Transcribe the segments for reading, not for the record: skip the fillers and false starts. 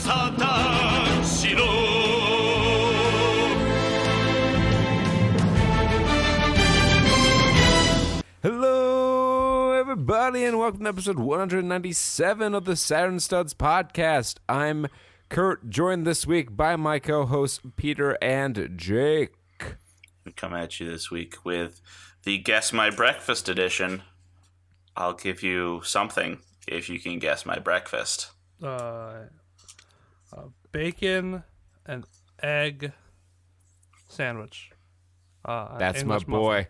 サタンしろ Hello, everybody, and welcome to episode 197 of the Saturn Studs podcast. I'm Kurt, joined this week by my co-hosts Peter and Jake. We come at you this week with the Guess My Breakfast edition. I'll give you something if you can guess my breakfast. Bacon and egg sandwich. That's English my boy. muffin.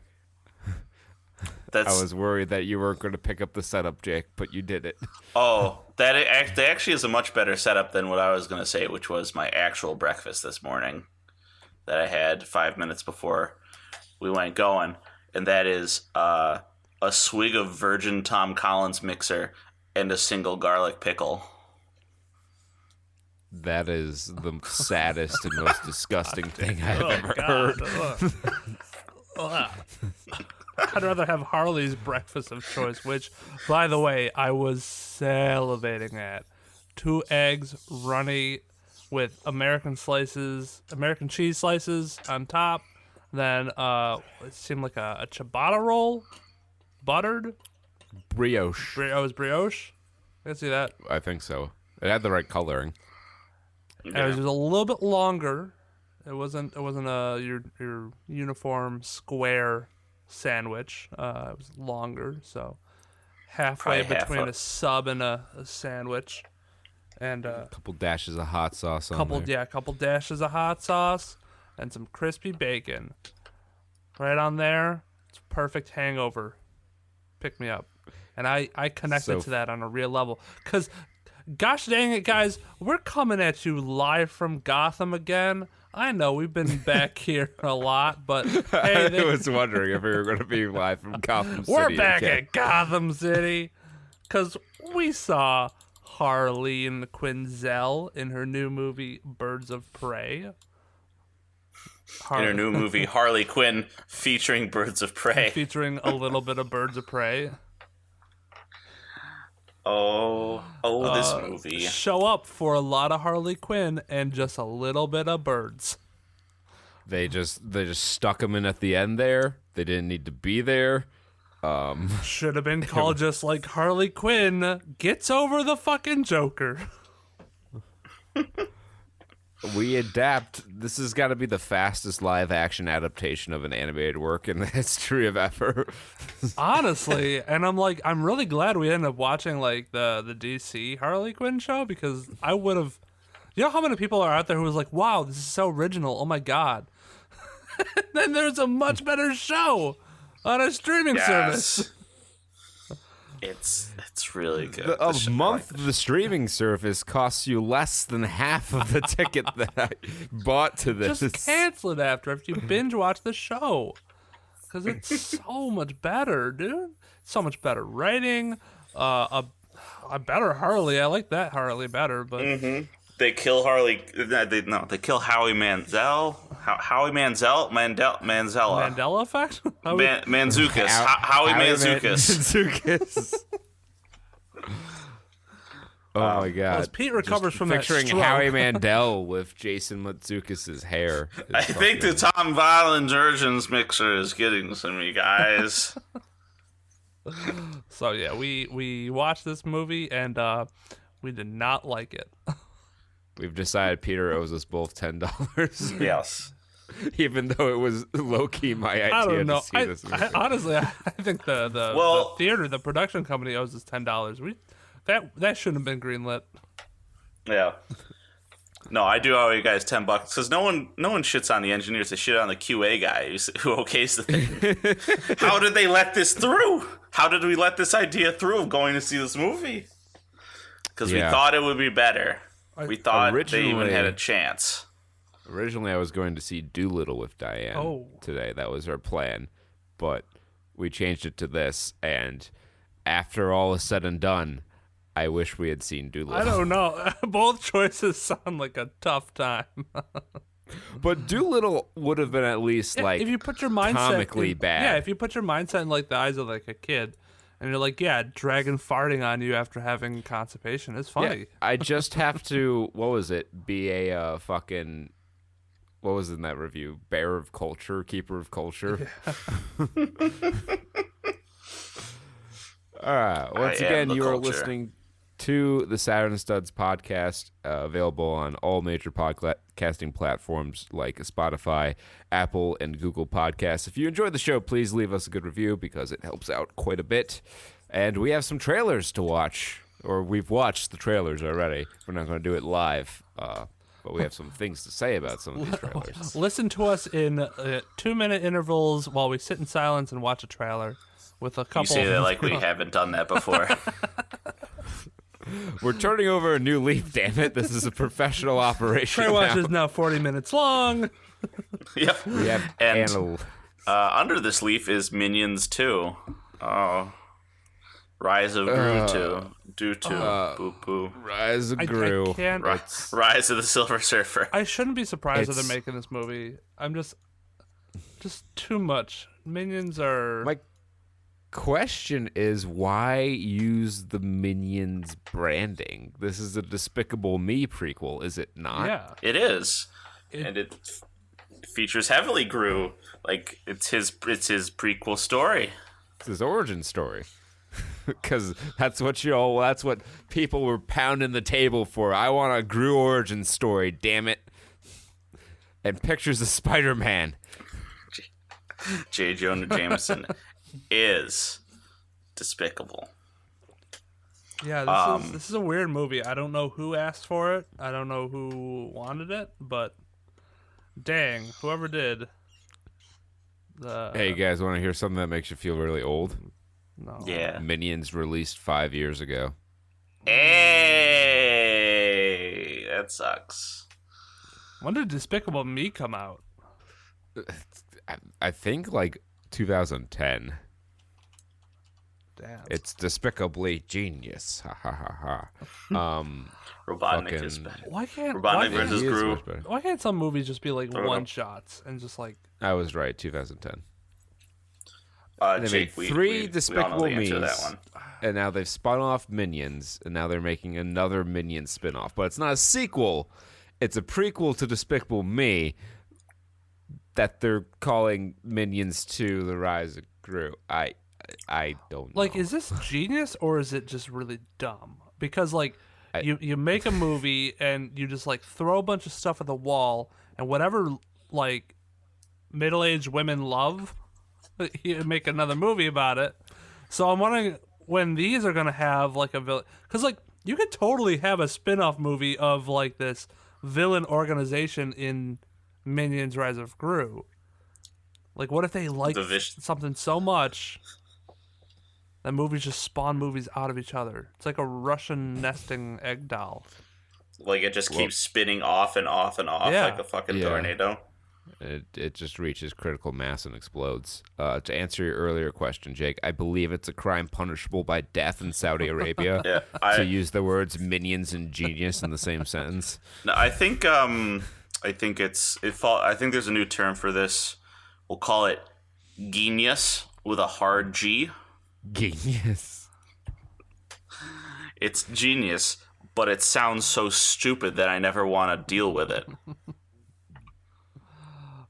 That's I was worried that you weren't going to pick up the setup, Jake, but you did it. Oh, that actually is a much better setup than what I was going to say, which was my actual breakfast this morning that I had 5 minutes before we went going, and that is a swig of Virgin Tom Collins mixer and a single garlic pickle. That is the saddest and most disgusting thing I've ever heard. I'd rather have Harley's breakfast of choice, which, by the way, I was salivating at. 2 eggs, runny, with American cheese slices on top. Then it seemed like a ciabatta roll, buttered. Brioche. It was brioche. I can see that. I think so. It had the right coloring. And it was just a little bit longer. It wasn't your uniform square sandwich. It was longer, so halfway Probably half between up. a sub and a sandwich, and A couple dashes of hot sauce on couple there. couple dashes of hot sauce and some crispy bacon. Right on there, it's perfect hangover. Pick me up, and I connected So- to that on a real level because. Gosh dang it, guys. We're coming at you live from Gotham again. I know we've been back here a lot, but hey, I was wondering if we were going to be live from Gotham City. we're back again. at Gotham City because we saw Harley and Quinzel in her new movie Birds of Prey. In her new movie, Harley Quinn, featuring Birds of Prey. Featuring a little bit of Birds of Prey. This movie. Show up for a lot of Harley Quinn and just a little bit of birds. They just stuck him in at the end there. They didn't need to be there. Should have been called just like Harley Quinn gets over the fucking Joker. We adapt. This has got to be the fastest live action adaptation of an animated work in the history of ever. Honestly, and I'm really glad we ended up watching like the DC Harley Quinn show because I would have. You know how many people are out there who was like, "Wow, this is so original! Oh my god!" Then there's a much better show on a streaming service. It's really good. A month of the streaming service costs you less than half of the ticket that I bought to this. Just cancel it after you binge watch the show because it's so much better, dude. So much better writing. A better Harley. I like that Harley better, but. They kill Harley. They kill Howie Manziel. Howie Manziel. Manzella. Mandela effect? Manzukis. Howie Manzukis. Oh my god! As Pete recovers from that picturing stroke. Howie Mandel with Jason Mantzoukas' hair. I think the Tom Violin Urgence mixer is getting to me, guys. So yeah, we watched this movie and we did not like it. We've decided Peter owes us both $10. Yes. Even though it was low-key my idea I don't know. to see this movie. Honestly, I think the theater, the production company owes us $10. That shouldn't have been greenlit. Yeah. No, I do owe you guys $10 because no one shits on the engineers. They shit on the QA guy who okays the thing. How did they let this through? How did we let this idea through of going to see this movie? Because we thought it would be better. We thought they even had a chance. Originally, I was going to see Doolittle with Diane today. That was our plan. But we changed it to this, and after all is said and done, I wish we had seen Doolittle. I don't know. Both choices sound like a tough time. But Doolittle would have been at least if you put your mindset comically bad. Yeah, if you put your mindset in like the eyes of like a kid, And you're like, yeah, dragon farting on you after having constipation is funny. Yeah, I just have to, what was it, be a fucking, what was in that review? Bear of culture, keeper of culture. Yeah. All right. Once again, you are listening to the Saturn Studs podcast, available on all major podcasting platforms like Spotify, Apple, and Google Podcasts. If you enjoyed the show, please leave us a good review because it helps out quite a bit. And we have some trailers to watch, or we've watched the trailers already. We're not going to do it live, but we have some things to say about some of these trailers. Listen to us in 2-minute intervals while we sit in silence and watch a trailer with a couple. You say that like we haven't done that before. We're turning over a new leaf, damn it. This is a professional operation. Trey Watch is now 40 minutes long. Yep. We have and under this leaf is Minions 2. Oh. Rise of Gru 2. Do 2. Boo boo. Rise of Gru. I can't. Rise of the Silver Surfer. I shouldn't be surprised that they're making this movie. I'm just too much. Minions are. My question is, why use the Minions branding? This is a Despicable Me prequel, is it not? Yeah. It is. And it features heavily Gru. Like, it's his prequel story. It's his origin story. Because that's what people were pounding the table for. I want a Gru origin story, damn it. And pictures of Spider-Man. J. Jonah Jameson is despicable. Yeah, this is a weird movie. I don't know who asked for it. I don't know who wanted it, but dang, whoever did. Hey, you guys want to hear something that makes you feel really old? No. Yeah. Minions released 5 years ago. Hey, that sucks. When did Despicable Me come out? I think like 2010. Damn. It's despicably genius. Ha ha ha ha. Robotnik is back. Why can't Robotnik versus Gru. Why can't some movies just be like one shots and just like? I was right. 2010. They Jake, made three we Despicable all know the answer to Me's, that one. and now they've spun off Minions, and now they're making another Minion spinoff. But it's not a sequel; it's a prequel to Despicable Me that they're calling Minions 2: The Rise of Gru. I don't know. Like, is this genius or is it just really dumb? Because like, you make a movie and you just like throw a bunch of stuff at the wall, and whatever like middle-aged women love. You make another movie about it. So I'm wondering when these are going to have like a villain. Because like you could totally have a spin-off movie of like this villain organization in Minions Rise of Gru. Like what if they like something so much that movies just spawn movies out of each other? It's like a Russian nesting egg doll. Like it just keeps spinning off and off and off like a fucking tornado. It just reaches critical mass and explodes. To answer your earlier question, Jake, I believe it's a crime punishable by death in Saudi Arabia to use the words minions and genius in the same sentence. No, I think there's a new term for this. We'll call it genius with a hard G. Genius. It's genius, but it sounds so stupid that I never want to deal with it.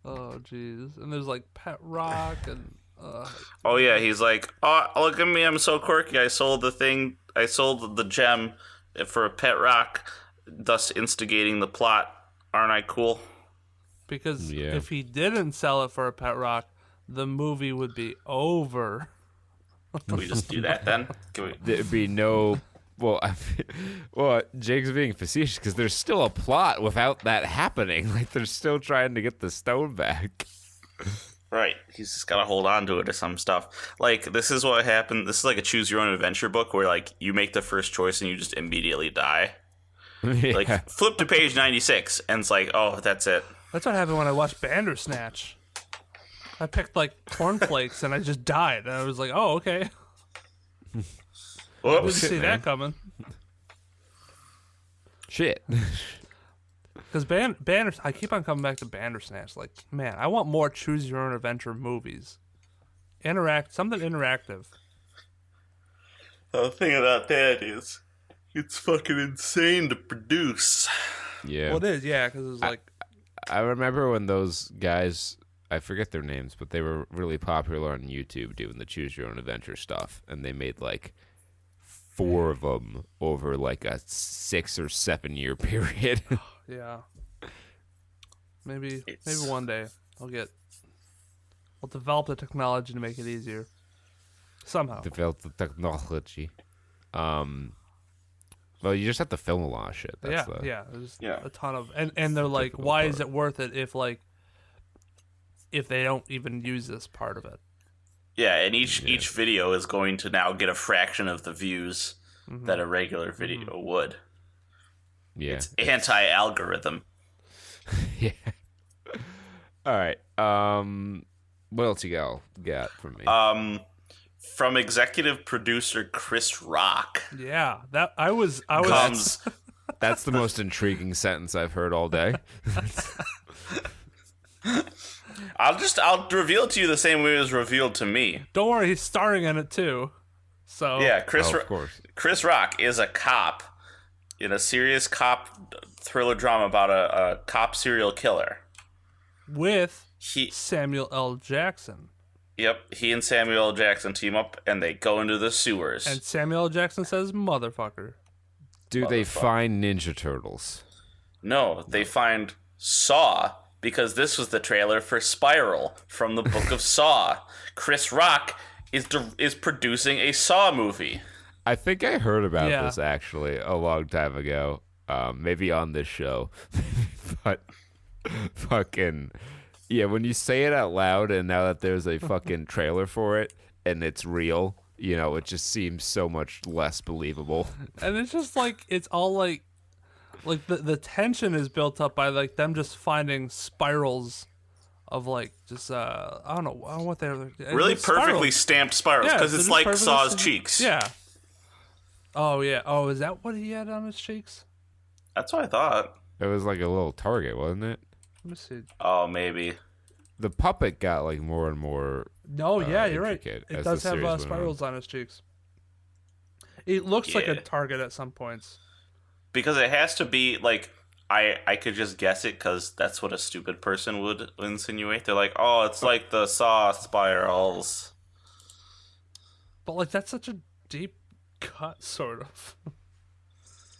Oh, jeez. And there's, like, Pet Rock and... Oh, yeah, he's like, oh, look at me, I'm so quirky. I sold the gem for a Pet Rock, thus instigating the plot. Aren't I cool? Because if he didn't sell it for a Pet Rock, the movie would be over. Can we just do that, then? There'd be no... Well, Jake's being facetious because there's still a plot without that happening. Like, they're still trying to get the stone back. Right. He's just got to hold on to it or some stuff. Like, this is what happened. This is like a choose-your-own-adventure book where, like, you make the first choice and you just immediately die. Yeah. Like, flip to page 96, and it's like, oh, that's it. That's what happened when I watched Bandersnatch. I picked, like, cornflakes, and I just died. And I was like, oh, okay. Whoops. Didn't see that coming. Shit. Because I keep on coming back to Bandersnatch. Like, man, I want more choose-your-own-adventure movies. Something interactive. The thing about that is, it's fucking insane to produce. Yeah. Well, it is, yeah, because it's like I remember when those guys, I forget their names, but they were really popular on YouTube doing the choose your own adventure stuff, and they made like 4 of them over like a 6 or 7 year period. yeah. Maybe one day we'll develop the technology to make it easier. Somehow. Develop the technology. Well, you just have to film a lot of shit. That's There's a ton of, and they're like, why is it worth it if they don't even use this part of it? Yeah, and each video is going to now get a fraction of the views that a regular video would. Yeah. It's anti-algorithm. Yeah. All right. What else you got from me? From executive producer Chris Rock. Yeah, that I was. That's the most intriguing sentence I've heard all day. I'll reveal it to you the same way it was revealed to me. Don't worry, he's starring in it too. So yeah, of course. Chris Rock is a cop in a serious cop thriller drama about a cop serial killer. With Samuel L. Jackson. Yep, he and Samuel L. Jackson team up and they go into the sewers. And Samuel L. Jackson says, "Motherfucker." Do they find Ninja Turtles? No, they find Saw, because this was the trailer for Spiral from the book of Saw. Chris Rock is producing a Saw movie. I think I heard about this actually a long time ago. Maybe on this show. But fucking yeah, when you say it out loud and now that there's a fucking trailer for it and it's real, you know, it just seems so much less believable. And it's just like it's all like the tension is built up by like them just finding spirals of like just I don't know what they're really perfectly stamped spirals because it's like Saw's cheeks. Yeah. Oh yeah. Oh, is that what he had on his cheeks? That's what I thought. It was like a little target, wasn't it? Let me see. Oh, maybe. The puppet got like more and more. No, yeah, you're right. It does have spirals on his cheeks. It looks like a target at some points. Because it has to be like I could just guess it because that's what a stupid person would insinuate. They're like, oh, it's like the Saw spirals. But like that's such a deep cut, sort of.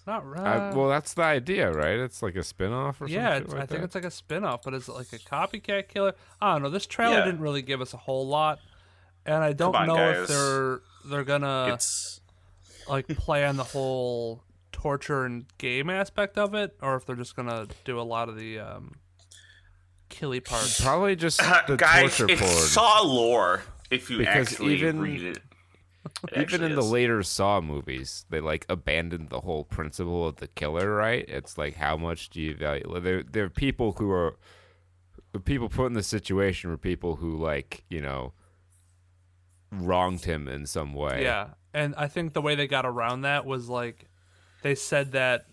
Not right. Well, that's the idea, right? It's like a spin-off or something. Yeah, I think it's like a spin-off, but is it like a copycat killer? I don't know. This trailer didn't really give us a whole lot, and I don't know if they're gonna like play on the whole torture and game aspect of it, or if they're just gonna do a lot of the killy parts. Probably just the guys, torture porn. it's Saw lore if you Because actually read it. Even in the later Saw movies, they like abandoned the whole principle of the killer, right? It's like, how much do you value? There are people who are the people put in the situation were people who, like, you know, wronged him in some way. Yeah, and I think the way they got around that was like they said that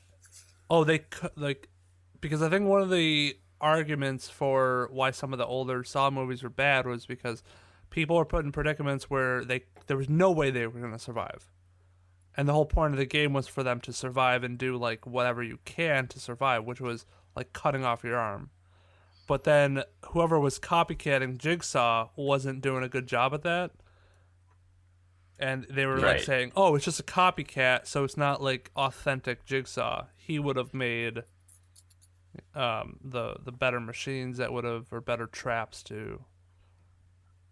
because I think one of the arguments for why some of the older Saw movies were bad was because people were put in predicaments where there was no way they were going to survive. And the whole point of the game was for them to survive and do like whatever you can to survive, which was like cutting off your arm. But then whoever was copycatting Jigsaw wasn't doing a good job at that. And they were like saying, oh, it's just a copycat, so it's not like authentic Jigsaw. He would have made the better machines that would have, or better traps to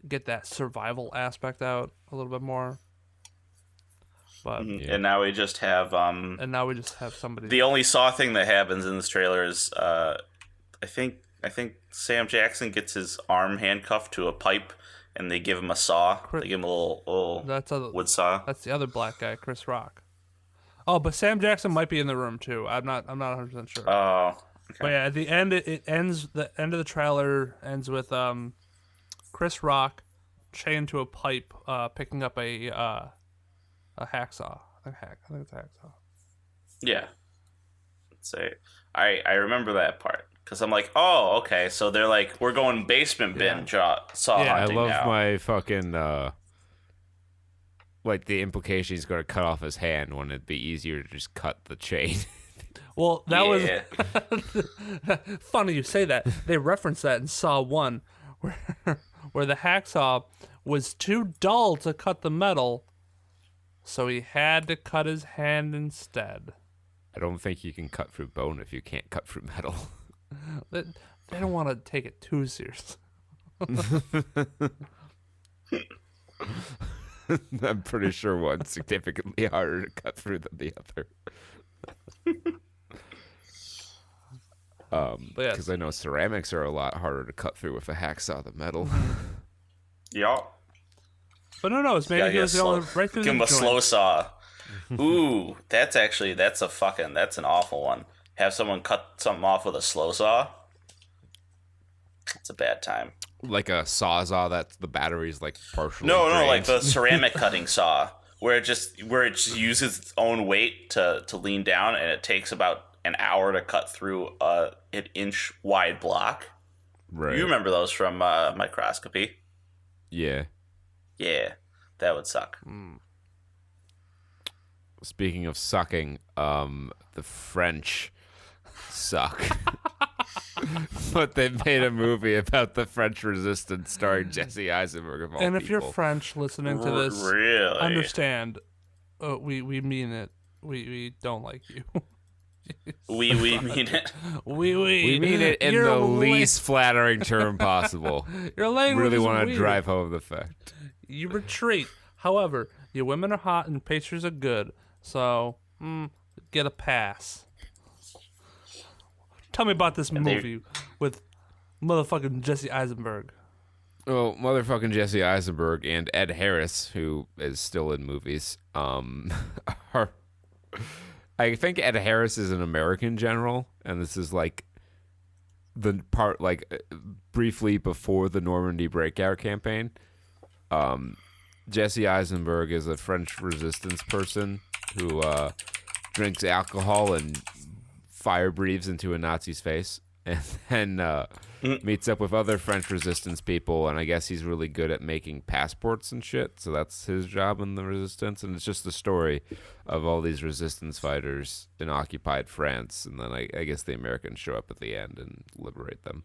get that survival aspect out a little bit more. But and now we just have somebody. The only Saw thing that happens in this trailer is I think Sam Jackson gets his arm handcuffed to a pipe and they give him a saw. They give him a little wood saw. That's the other black guy, Chris Rock. Oh, but Sam Jackson might be in the room too. I'm not 100% sure. Oh. Okay. But yeah, at the end it ends, the end of the trailer ends with Chris Rock chained to a pipe, picking up a hacksaw. I think it's a hacksaw. Yeah. Let's say I remember that part because I'm like, oh, okay. So they're like, we're going basement bin saw I hunting love now. my fucking like the implication he's going to cut off his hand when it'd be easier to just cut the chain. Well, that Yeah. was funny you say that. They referenced that in Saw 1, where the hacksaw was too dull to cut the metal, so he had to cut his hand instead. I don't think you can cut through bone if you can't cut through metal. They don't want to take it too serious. I'm pretty sure one's significantly harder to cut through than the other. But yes. Because I know ceramics are a lot harder to cut through with a hacksaw than metal. Yeah. But no, it's maybe he was going right through Give him the a joint. slow saw. Ooh, that's an awful one. Have someone cut something off with a slow saw. It's a bad time. Like a sawzall that's the battery's like partially No, drained. like the ceramic cutting saw, where it just uses its own weight to lean down, and it takes about an hour to cut through an inch wide block. Right. You remember those from microscopy? Yeah. Yeah, that would suck. Speaking of sucking, the French suck. But they made a movie about the French resistance starring Jesse Eisenberg of all And if you're people. French listening to this, Really? understand. We mean it. We don't like you. We mean it. We mean it in Your the la- least flattering term possible. Your language Really is want to weird. drive home the fact. You retreat. However, you women are hot and pastries are good. So, get a pass. Tell me about this movie with motherfucking Jesse Eisenberg. Well, motherfucking Jesse Eisenberg and Ed Harris, who is still in movies, are. I think Ed Harris is an American general, and this is like the part, like briefly before the Normandy breakout campaign. Jesse Eisenberg is a French resistance person who drinks alcohol and fire breathes into a Nazi's face, and then meets up with other French resistance people, and I guess he's really good at making passports and shit, so that's his job in the resistance, and it's just the story of all these resistance fighters in occupied France, and then I guess the Americans show up at the end and liberate them.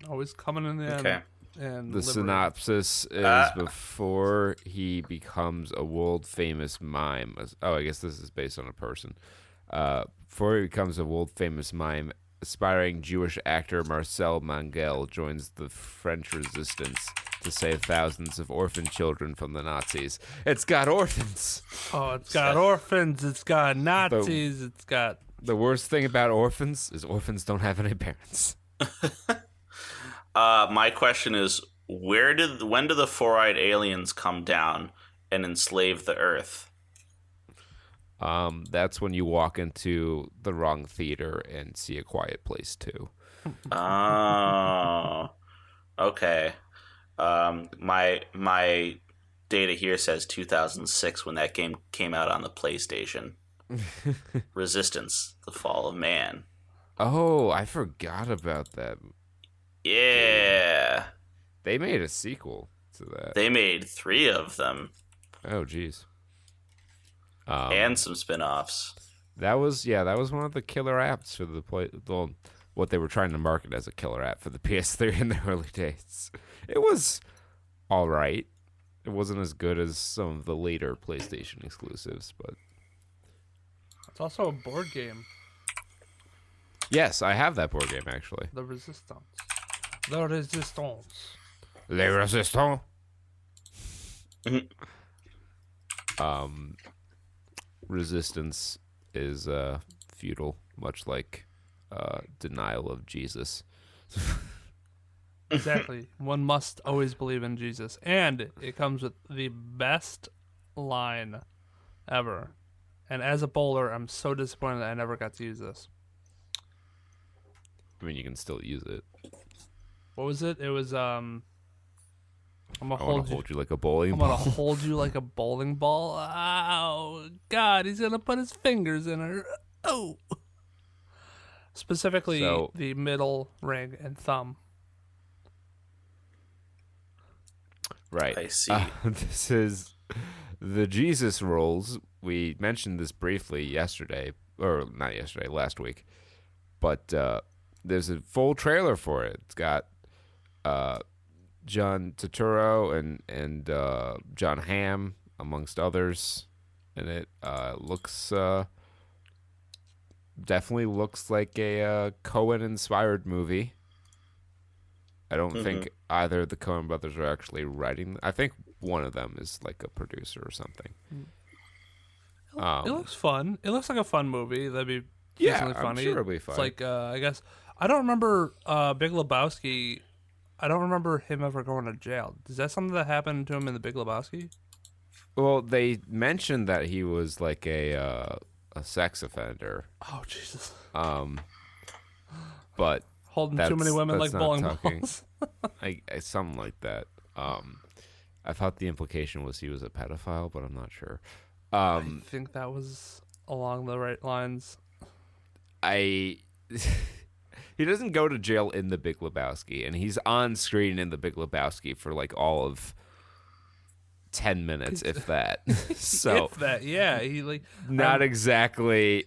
Always coming in the end. Okay. And The liberating. synopsis is before he becomes a world-famous mime. Oh, I guess this is based on a person. Before he becomes a world-famous mime, aspiring Jewish actor Marcel Mangel joins the French resistance to save thousands of orphan children from the Nazis. It's got orphans. Oh, it's got orphans. It's got Nazis. It's got. The worst thing about orphans is orphans don't have any parents. My question is, when do the four-eyed aliens come down and enslave the Earth? That's when you walk into the wrong theater and see A Quiet Place 2. Oh, okay. My data here says 2006 when that game came out on the PlayStation. Resistance: The Fall of Man. Oh, I forgot about that. Yeah, They made a sequel to that. they made 3 of them Oh, jeez. and some spin-offs. That was one of the killer apps for what they were trying to market as a killer app for the PS3 in the early days. It was all right. It wasn't as good as some of the later PlayStation exclusives, but It's also a board game. yes, I have that board game actually. The Resistance. The Resistance. Les Resistants. Resistance is futile, much like denial of Jesus. Exactly. One must always believe in Jesus. And it comes with the best line ever. And as a bowler, I'm so disappointed that I never got to use this. I mean, you can still use it. What was it? It was I'm gonna I want hold to you. hold you like a bowling I'm gonna ball. hold you like a bowling ball. Ow! God, he's gonna put his fingers in her. Oh. Specifically, So- the middle ring and thumb. Right. I see. This is The Jesus rolls, we mentioned this briefly yesterday, or not yesterday, last week, but there's a full trailer for it. It's got John Turturro and John Hamm, amongst others, and it definitely looks like a Coen-inspired movie. I don't think either of the Coen brothers are actually writing. I think one of them is like a producer or something. It looks fun. It looks like a fun movie. That'd be Yeah, decently I'm funny. sure it'll be fun. It's like I guess I don't remember Big Lebowski. I don't remember him ever going to jail. Is that something that happened to him in the Big Lebowski? Well, they mentioned that he was like a sex offender, Oh Jesus! but Holding too many women like not bowling talking. balls. Something like that. I thought the implication was he was a pedophile, but I'm not sure. I think that was along the right lines. He doesn't go to jail in the Big Lebowski, and he's on screen in the Big Lebowski for like all of 10 minutes, if that. So If that, yeah, he like not exactly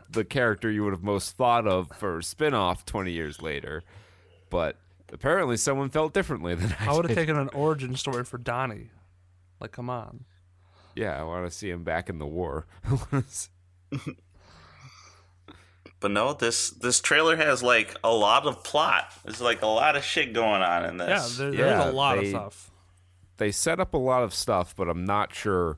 the character you would have most thought of for a spin-off 20 years later, but apparently someone felt differently than I I would have did. taken an origin story for Donnie. Like, come on. Yeah, I want to see him back in the war. But no, this trailer has like a lot of plot. There's like a lot of shit going on in Yeah, this. there's Yeah, a lot of they- stuff. They set up a lot of stuff, but I'm not sure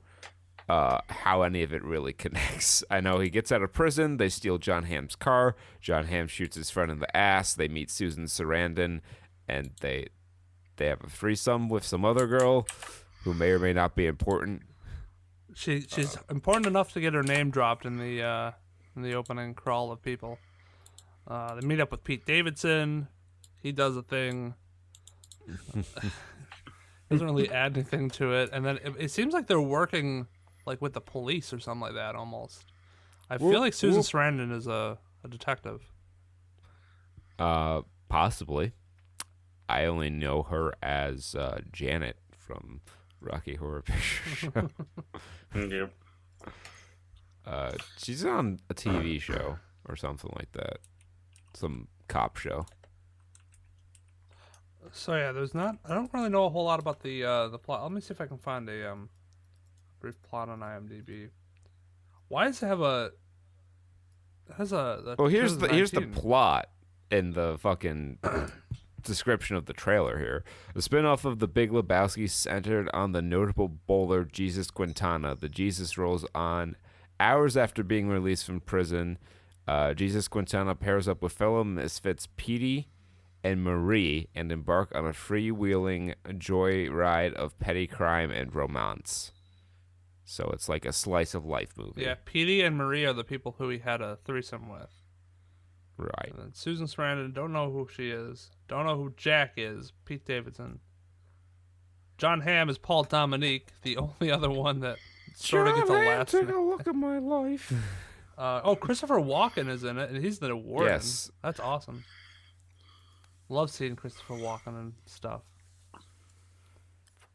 how any of it really connects. I know he gets out of prison. They steal John Hamm's car. John Hamm shoots his friend in the ass. They meet Susan Sarandon, and they have a threesome with some other girl who may or may not be important. She's important enough to get her name dropped in the opening crawl of people. They meet up with Pete Davidson. He does a thing. Doesn't really add anything to it, and then it seems like they're working like with the police or something like that almost. I feel like Susan Sarandon is a detective. Possibly. I only know her as Janet from Rocky Horror Picture Show. Yeah. She's on a TV show or something like that. Some cop show. So yeah, I don't really know a whole lot about the plot. Let me see if I can find a brief plot on IMDb. Why does it have a? It has a. Well, here's the 2019. plot in the fucking description of the trailer here. The spin-off of The Big Lebowski centered on the notable bowler Jesus Quintana. The Jesus rolls on hours after being released from prison. Jesus Quintana pairs up with fellow misfits Petey and Marie and embark on a freewheeling joyride of petty crime and romance. So it's like a slice of life movie. Yeah, Petey and Marie are the people who he had a threesome with. Right. And then Susan Sarandon, don't know who she is. Don't know who Jack is. Pete Davidson. John Hamm is Paul Dominique, the only other one that sort of gets a laugh. Take a look at my life. Christopher Walken is in it, and he's the warden. Yes. That's awesome. Love seeing Christopher Walken and stuff.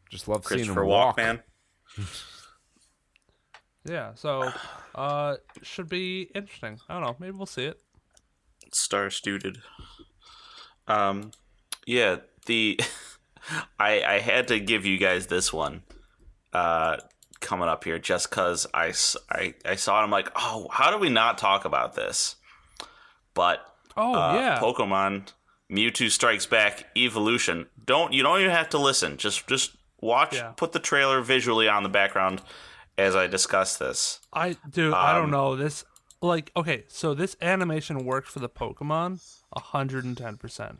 Just love seeing him Christopher walk. Walken. Yeah, so should be interesting. I don't know. Maybe we'll see it. Star-studded. Yeah, the I had to give you guys this one coming up here just because I saw it. I'm like, oh, how do we not talk about this? But Yeah. Pokemon Mewtwo Strikes Back Evolution. You don't even have to listen. Just watch. Yeah. Put the trailer visually on the background as I discuss this. I don't know. This okay, so this animation worked for the Pokemon 110%.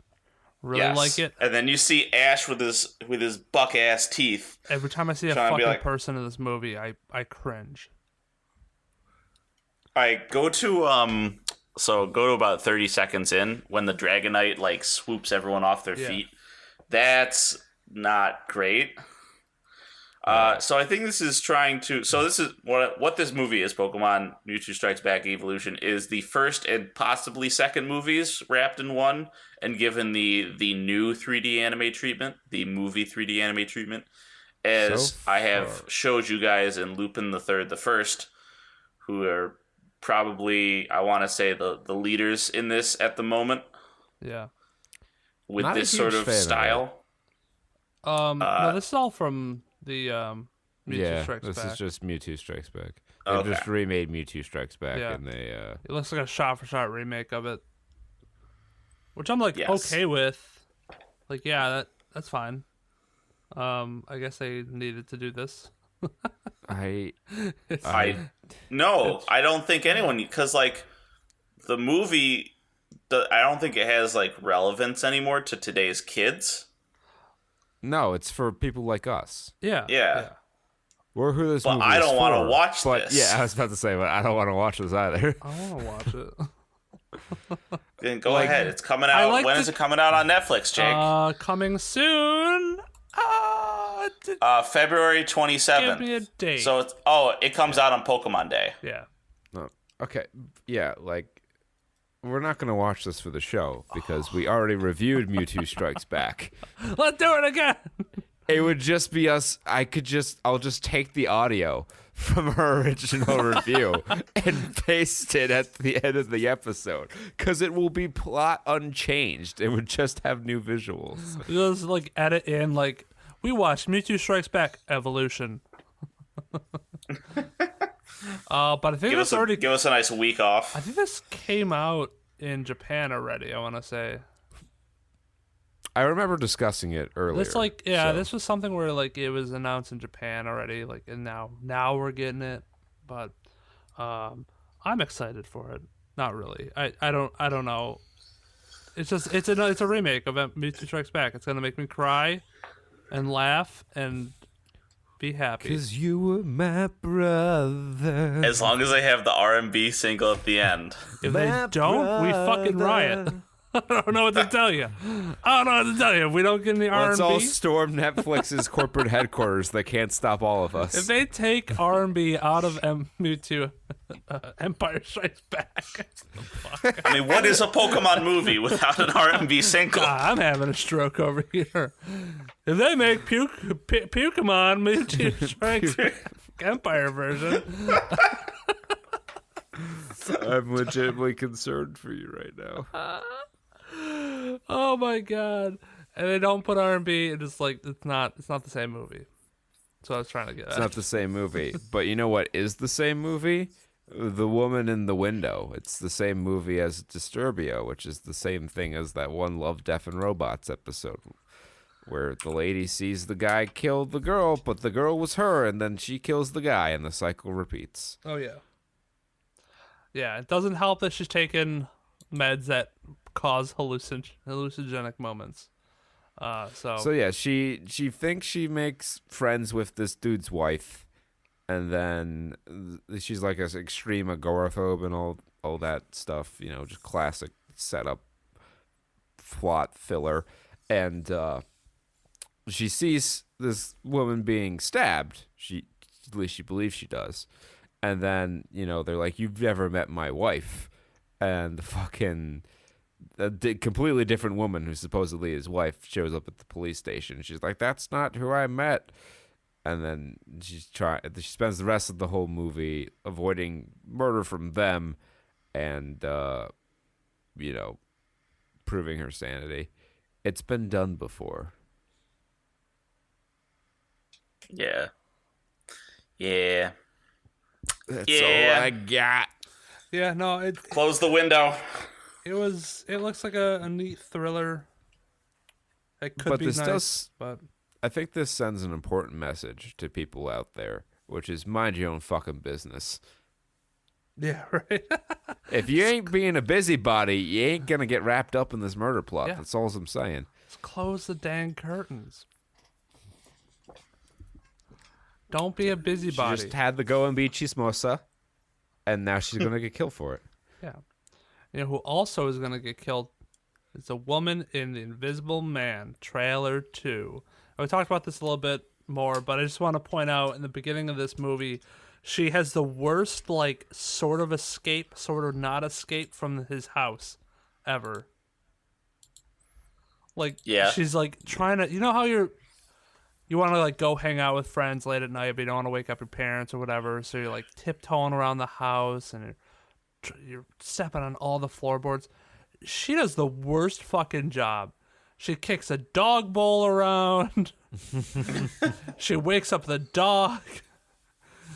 Really Yes. like it. And then you see Ash with his buck ass teeth. Every time I see a Trying to be fucking like- person in this movie, I cringe. I go to about 30 seconds in when the Dragonite like swoops everyone off their Yeah. feet. That's not great. So I think this is trying to. So this is what this movie is. Pokemon Mewtwo Strikes Back Evolution is the first and possibly second movies wrapped in one, and given the new 3D anime treatment, the movie 3D anime treatment, as So I have far. showed you guys in Lupin the Third, the First, who are probably, I want to say, the leaders in this at the moment Yeah. with Not a this sort huge of fan of style. No, this is all from the Mewtwo Yeah, Strikes this Back. is just Mewtwo Strikes Back. They Okay. just remade Mewtwo Strikes Back, Yeah. and they It looks like a shot-for-shot remake of it, which I'm like Yes. okay with. Like, yeah, that's fine. I guess they needed to do this. I I don't think anyone, because like the movie, I don't think it has like relevance anymore to today's kids. no, it's for people like us. Yeah. Yeah. Or who this But movie I is don't want to for. watch But this. yeah, I was about to say, but I don't want to watch this either. I want to watch it. Then go Like- ahead. It's coming out. like When the- is it coming out on Netflix, Jake? Coming soon. February 27th. Give me a date. So it comes out on Pokemon Day. Yeah. No. Okay, yeah, like we're not gonna watch this for the show because we already reviewed Mewtwo Strikes Back. Let's do it again. It would just be us. I'll just take the audio from our original review and paste it at the end of the episode because it will be plot unchanged. It would just have new visuals. Just like edit in like we watched Mewtwo Strikes Back Evolution. But I think this already. Give us a nice week off. I think this came out in Japan already. I want to say I remember discussing it earlier. this so- this was something where like it was announced in Japan already. Like and now we're getting it. But I'm excited for it. Not really. I don't know. It's just it's a remake of Mewtwo Strikes Back. It's gonna make me cry and laugh and be happy. 'Cause you were my brother. As long as they have the R&B single at the end. If they don't, we fucking riot. I don't know what to tell you. I don't know what to tell you. If we don't get any Let's all R&B, storm Netflix's corporate headquarters. They can't stop all of us. if they take R&B out of Mewtwo, Empire Strikes Back. I mean, what is a Pokemon movie without an R&B single? I'm having a stroke over here. If they make Pokemon Mewtwo Strikes Back Empire version, I'm legitimately concerned for you right now. oh my god! And they don't put R&B. It's like it's not the same movie. So I was trying to get. It's at. not the same movie. But you know what is the same movie? The Woman in the Window. It's the same movie as Disturbia, which is the same thing as that one Love, Death, and Robots episode where the lady sees the guy kill the girl, but the girl was her, and then she kills the guy, and the cycle repeats. Oh yeah. Yeah, it doesn't help that she's taking meds that cause hallucinogenic moments. So yeah, she thinks she makes friends with this dude's wife, and then she's like an extreme agoraphobe and all that stuff, you know, just classic setup plot filler. And she sees this woman being stabbed. At least she believes she does. And then, you know, they're like, "You've never met my wife," and the fucking completely different woman who's supposedly his wife shows up at the police station. She's like, "That's not who I met." And then she spends the rest of the whole movie avoiding murder from them, and you know, proving her sanity. It's been done before. Yeah. That's Yeah. all I got. Yeah, no, it Close the window. it looks like a neat thriller. It could But be this nice, does- but I think this sends an important message to people out there, which is mind your own fucking business. yeah, right. If you ain't being a busybody, you ain't gonna get wrapped up in this murder plot. Yeah. That's all I'm saying. Just close the dang curtains. Don't be a She busybody. just had the go and be chismosa, and now she's gonna get killed for it. Yeah. You know who also is going to get killed? It's a woman in The Invisible Man, trailer 2. We talked about this a little bit more, but I just want to point out in the beginning of this movie, she has the worst, like, sort of escape, sort of not escape from his house ever. Like, Yeah. she's, like, trying to... You know how you're... you want to like go hang out with friends late at night, but you don't want to wake up your parents or whatever. So you're like tiptoeing around the house and you're stepping on all the floorboards. She does the worst fucking job. She kicks a dog bowl around. She wakes up the dog.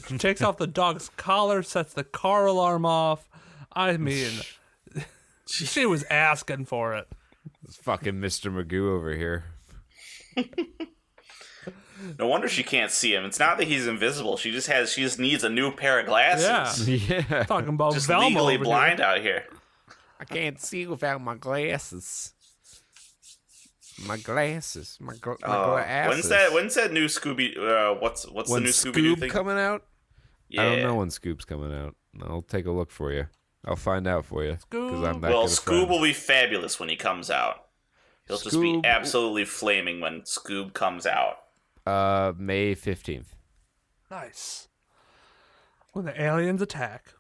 She takes off the dog's collar, sets the car alarm off. I mean, she was asking for it. It's fucking Mr. Magoo over here. No wonder she can't see him. It's not that he's invisible. She just needs a new pair of glasses. Yeah. Talking about Just Velma legally over blind here. out here. I can't see without my glasses. My glasses. My glasses. When's that new Scooby? What's the new Scooby-Doo thing coming out? Yeah. I don't know when Scoob's coming out. I'll take a look for you. I'll find out for you. Scoob. I'm that Well, good a Scoob friend. will be fabulous when he comes out. He'll just be Scoob- absolutely flaming when Scoob comes out. May 15th. Nice. When the aliens attack.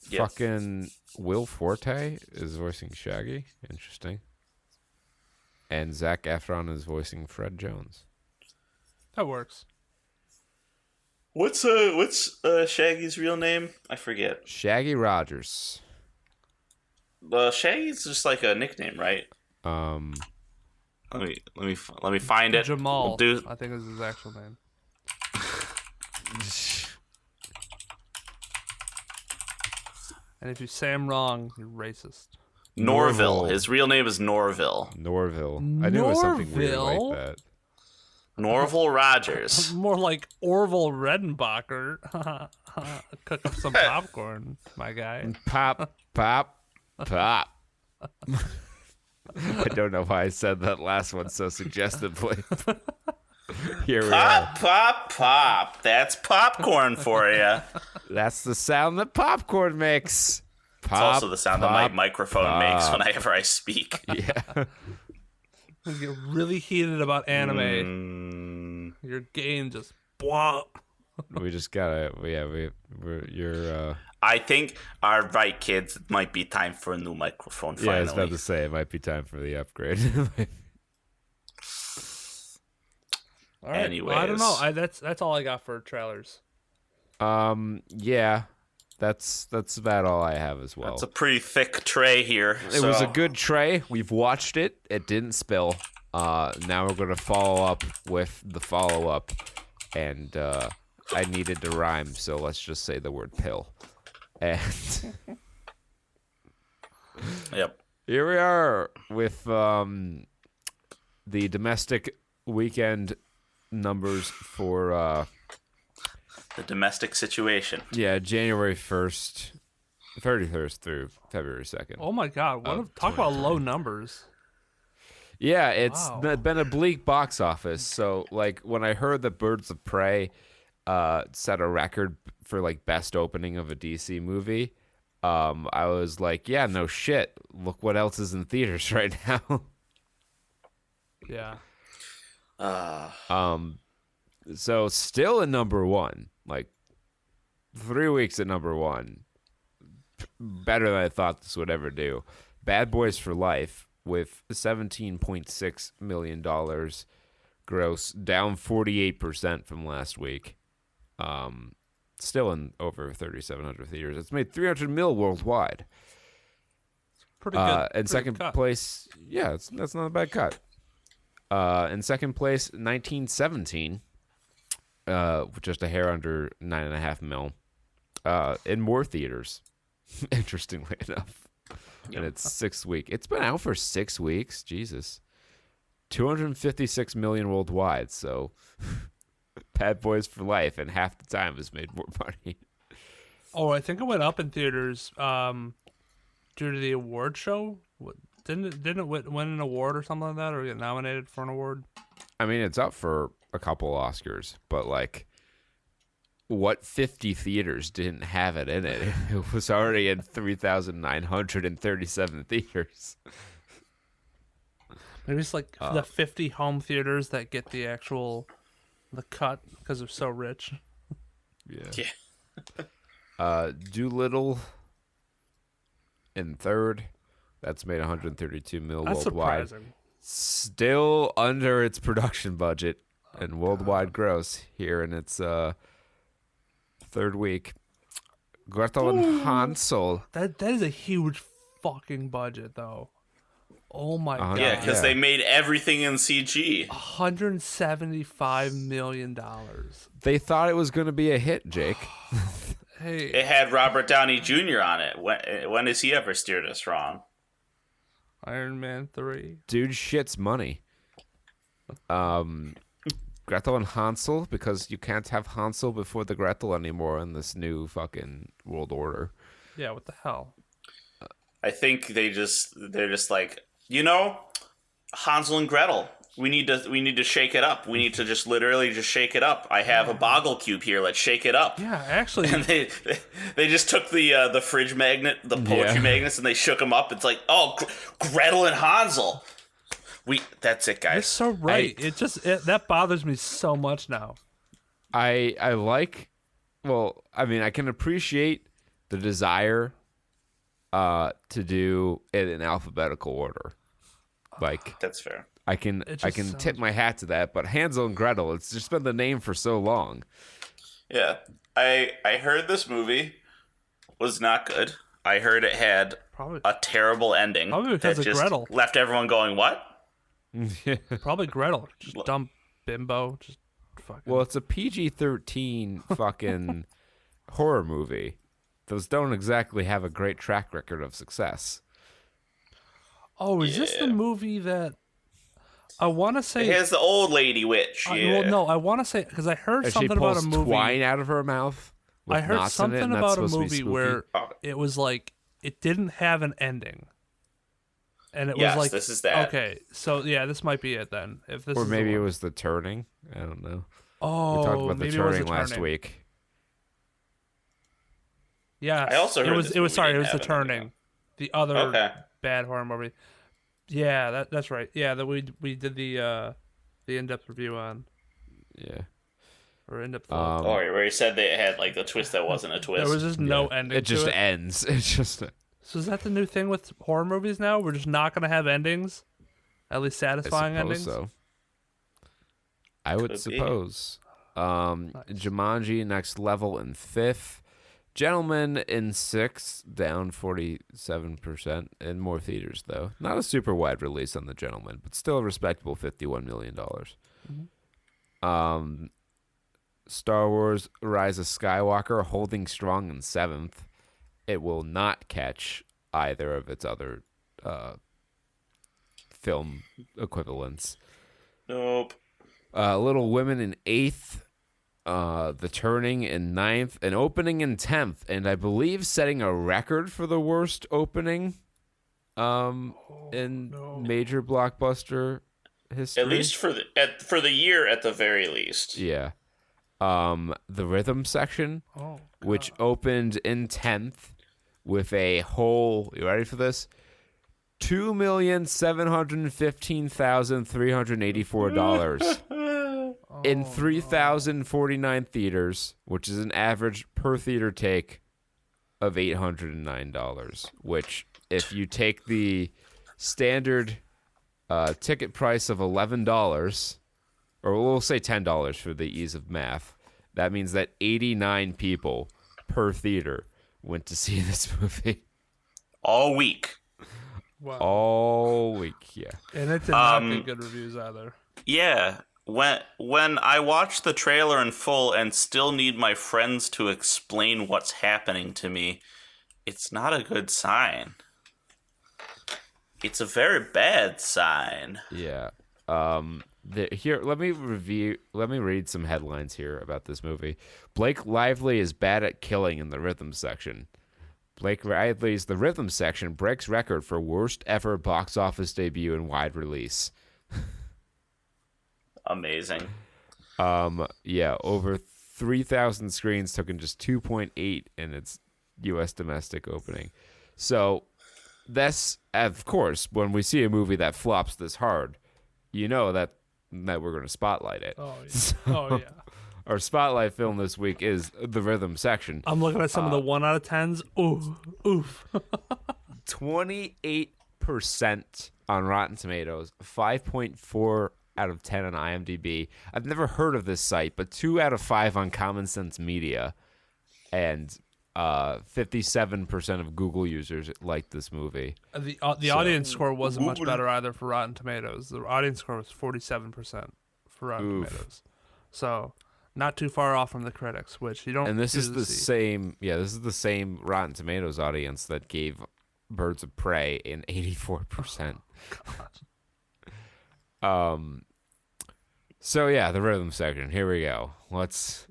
Yes. Fucking Will Forte is voicing Shaggy. Interesting. And Zac Efron is voicing Fred Jones. That works. What's Shaggy's real name? I forget. Shaggy Rogers. Shaggy's just like a nickname, right? Let me find it. Jamal, We'll I think is his actual name. And if you say I'm wrong, you're racist. Norville. His real name is Norville. Norville. I knew it was something weird Norville? like that. Norville Rogers. More like Orville Redenbacher. Cook up some popcorn, my guy. Pop, pop, pop. I don't know why I said that last one so suggestively. Here we are. Pop, pop, pop. That's popcorn for you. That's the sound that popcorn makes. It's Pop, also the sound that my pop, microphone pop. makes whenever I speak. Yeah. When you get really heated about anime, your game just blah. We just gotta, you're, I think, all right, kids, it might be time for a new microphone yeah, I was finally. about to say, it might be time for the upgrade. All right. Anyways. Well, I don't know. That's all I got for trailers. Yeah, that's about all I have as well. It's a pretty thick tray here. It was a good tray. We've watched it. It didn't spill. Now we're gonna follow up with the follow-up, and I needed to rhyme, so let's just say the word pill. And Yep. here we are with the domestic weekend numbers for The domestic situation. January 1st, 31st through February 2nd. Oh my God! Talk about low numbers. Yeah, it's Wow. been a bleak box office. So, like, when I heard that Birds of Prey set a record for, like, best opening of a DC movie, I was like, yeah, no shit. Look what else is in theaters right now. Yeah. So, still in number one. Like, 3 weeks at number one. Better than I thought this would ever do. Bad Boys for Life with $17.6 million gross, down 48% from last week. Still in over 3,700 theaters. It's made $300 million worldwide. Pretty good. In second place, that's not a bad cut. In second place, 1917, just a hair under $9.5 million, in more theaters, interestingly enough. And it's 6 weeks. It's been out for 6 weeks. Jesus. 256 million worldwide. So, Bad Boys for Life, and half the time has made more money. Oh, I think it went up in theaters due to the award show. Didn't it win an award or something like that, or get nominated for an award? I mean, it's up for a couple Oscars, but like, what 50 theaters didn't have it in it? It was already in 3,937 theaters. Maybe it's like the 50 home theaters that get the cut because they're so rich. Yeah. Doolittle in third. That's made 132 mil That's worldwide. surprising. still under its production budget and worldwide gross here in its third week. Gretel and Hansel. That is a huge fucking budget, though. Oh my god! Yeah, because they made everything in CG. $175 million. They thought it was going to be a hit, Jake. Hey, It had Robert Downey Jr. on it. When has he ever steered us wrong? Iron Man 3. Dude shits money. Gretel and Hansel, because you can't have Hansel before the Gretel anymore in this new fucking world order. Yeah, what the hell? I think they're just like, Hansel and Gretel. We need to shake it up. We need to just literally just shake it up. I have a boggle cube here. Let's shake it up. Yeah, actually, And they just took the fridge magnet, the poetry magnets, and they shook them up. It's like, oh, Gretel and Hansel. That's it, you're guys. so right. That bothers me so much now. I can appreciate the desire to do it in alphabetical order. Like, That's fair. I can tip my hat to that, but Hansel and Gretel, it's just been the name for so long. Yeah, I heard this movie was not good. I heard it had Probably, a terrible ending. Probably because that of just Gretel. left everyone going, what? probably Gretel, just dumb bimbo, just fucking. Well, it's a PG-13 fucking horror movie. Those don't exactly have a great track record of success. Oh, is this the movie that I want to say? It has the old lady witch. Yeah. Well, no, I want to say because I heard And something she pulls about a movie. twine out of her mouth. With I heard knots in it, something and that's about a supposed to be movie spooky. where it was like it didn't have an ending, and it Yes, was like this is that. Okay, so yeah, this might be it then. If this Or is maybe the it one. was The Turning. I don't know. Oh, We talked about The maybe it was Turning The last Turning. week. Yeah, I also heard it was. this It was movie sorry. It didn't was The have an ending. Turning, the other Okay. bad horror movie. Yeah, that's right. Yeah, that we did the in-depth review on, Yeah. or in-depth. Oh, where he said they had like the twist that wasn't a twist. there was just no ending. It just to it. ends. It's just... So is that the new thing with horror movies now? We're just not gonna have endings, at least I satisfying suppose endings. so. I would Could be. suppose. Jumanji Next Level in 5th. Gentlemen in 6th, down 47% in more theaters, though. Not a super wide release on The Gentleman, but still a respectable $51 million. Star Wars Rise of Skywalker holding strong in 7th. It will not catch either of its other film equivalents. Nope. Little Women in 8th. The Turning in 9th, an opening in 10th, and I believe setting a record for the worst opening in major blockbuster history. At least for the year, at the very least. Yeah. The Rhythm Section, which opened in 10th with a whole, you ready for this? $2,715,384 in 3,049 theaters, which is an average per theater take of $809, which if you take the standard ticket price of $11, or we'll say $10 for the ease of math, that means that 89 people per theater went to see this movie. All week. Wow. All week, yeah. And it did not get good reviews either. Yeah. When I watch the trailer in full and still need my friends to explain what's happening to me, it's not a good sign. It's a very bad sign. Yeah. Here, let me read some headlines here about this movie. Blake Lively is bad at killing in the rhythm section. Blake Lively's The Rhythm Section breaks record for worst ever box office debut and wide release. Amazing. Yeah, over 3,000 screens, took in just 2.8 in its U.S. domestic opening. So that's, of course, when we see a movie that flops this hard, you know that we're going to spotlight it. Oh yeah. So, Oh yeah. our spotlight film this week is The Rhythm Section. I'm looking at some of the 1 out of 10s. Ooh, oof. 28% 8% on Rotten Tomatoes, 5.4 out of 10 on IMDb. I've never heard of this site, but 2 out of 5 on Common Sense Media, and 57% of Google users liked this movie. The audience score wasn't much better either for Rotten Tomatoes. The audience score was 47% for Rotten Tomatoes. So not too far off from the critics, which you don't. And this is usually the see. same. Yeah, this is the same Rotten Tomatoes audience that gave Birds of Prey an 84%. So yeah, the rhythm section. Here we go. Let's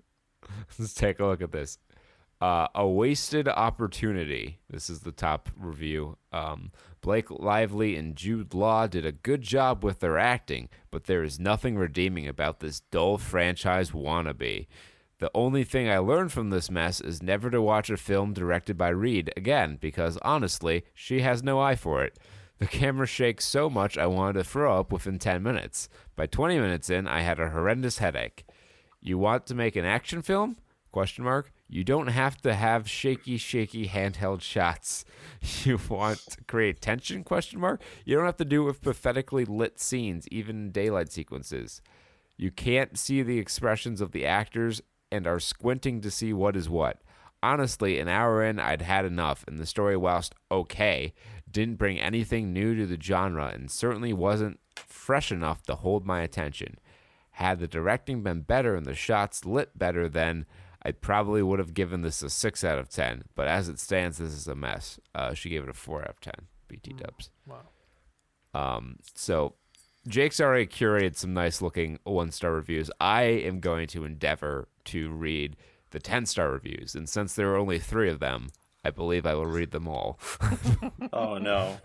take a look at this. A Wasted Opportunity. This is the top review. Blake Lively and Jude Law did a good job with their acting, but there is nothing redeeming about this dull franchise wannabe. The only thing I learned from this mess is never to watch a film directed by Reed again, because honestly, she has no eye for it. The camera shakes so much I wanted to throw up within 10 minutes. By 20 minutes in, I had a horrendous headache. You want to make an action film? ? You don't have to have shaky handheld shots. You want to create tension? ? You don't have to do it with pathetically lit scenes, even in daylight sequences. You can't see the expressions of the actors and are squinting to see what is what. Honestly, an hour in, I'd had enough, and the story, whilst okay, didn't bring anything new to the genre and certainly wasn't fresh enough to hold my attention. Had the directing been better and the shots lit better, then I probably would have given this a 6 out of 10, but as it stands, this is a mess. She gave it a 4 out of 10, BT dubs. Wow. So Jake's already curated some nice-looking 1-star reviews. I am going to endeavor to read the 10-star reviews, and since there are only 3 of them, I believe I will read them all. Oh, no.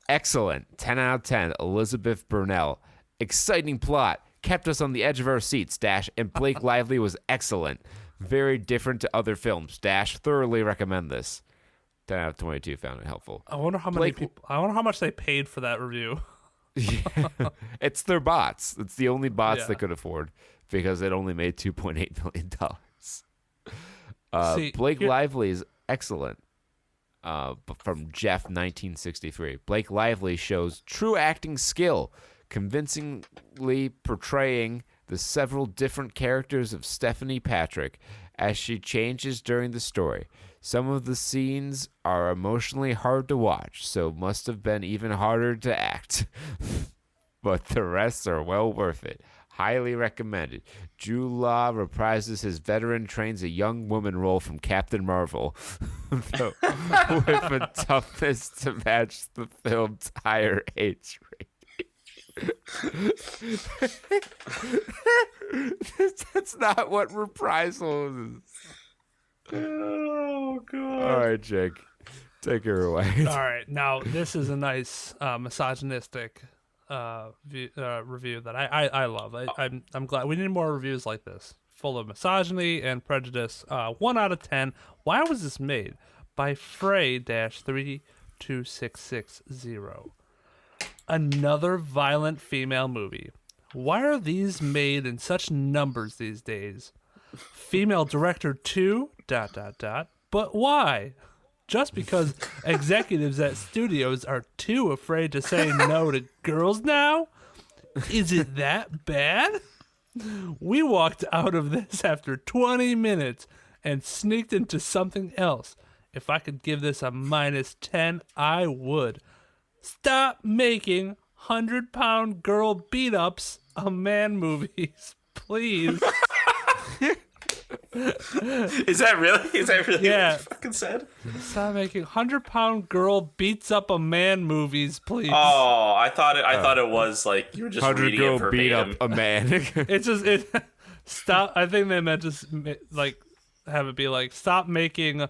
Excellent. 10 out of 10. Elizabeth Burnell. Exciting plot. Kept us on the edge of our seats, and Blake Lively was excellent. Very different to other films, thoroughly recommend this. 10 out of 22 found it helpful. I wonder how many people. I wonder how much they paid for that review. Yeah. It's their bots. It's the only bots Yeah. they could afford because it only made $2.8 million. See, Blake Lively is excellent. From Jeff 1963. Blake Lively shows true acting skill, convincingly portraying the several different characters of Stephanie Patrick as she changes during the story. Some of the scenes are emotionally hard to watch, so must have been even harder to act. But the rest are well worth it. Highly recommended. Jude Law reprises his veteran trains a young woman role from Captain Marvel with a toughness to match the film's higher age rate. That's not what reprisal is. Oh, God. All right, Jake, take her away. All right, now this is a nice misogynistic review that I love. I'm glad we need more reviews like this, full of misogyny and prejudice. 1 out of 10. Why was this made? By Frey-32660. Another violent female movie. Why are these made in such numbers these days? Female director too? ... But why? Just because executives at studios are too afraid to say no to girls now? Is it that bad? We walked out of this after 20 minutes and sneaked into something else. If I could give this a -10, I would. Stop making 100-pound girl beat-ups of man movies, please. Is that really what Yeah. you fucking said? Stop making 100-pound girl beats up a man movies, please. Oh, I thought it was like you were just 100 reading it girl beat verbatim. up a man. It's just stop. I think they meant to like have it be like stop making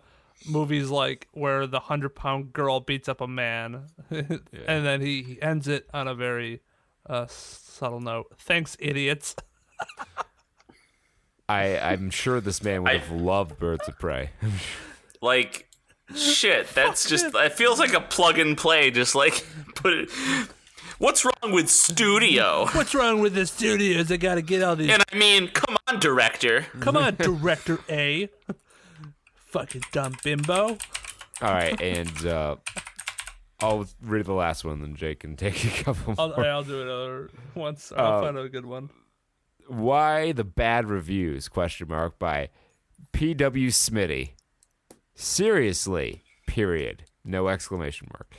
movies like where the 100-pound girl beats up a man, and then he ends it on a very subtle note. Thanks, idiots. I'm sure this man would have loved Birds of Prey. Like, shit, that's just, it feels like a plug and play, just like, put it, what's wrong with studio? What's wrong with the studios? They got to get all these. And I mean, come on, director. Come on, director A. Fucking dumb bimbo. All right, and I'll read the last one, then Jake can take a couple more. I'll do another once. I'll find a good one. Why the bad reviews? Question mark by P.W. Smitty. Seriously, period. No exclamation mark.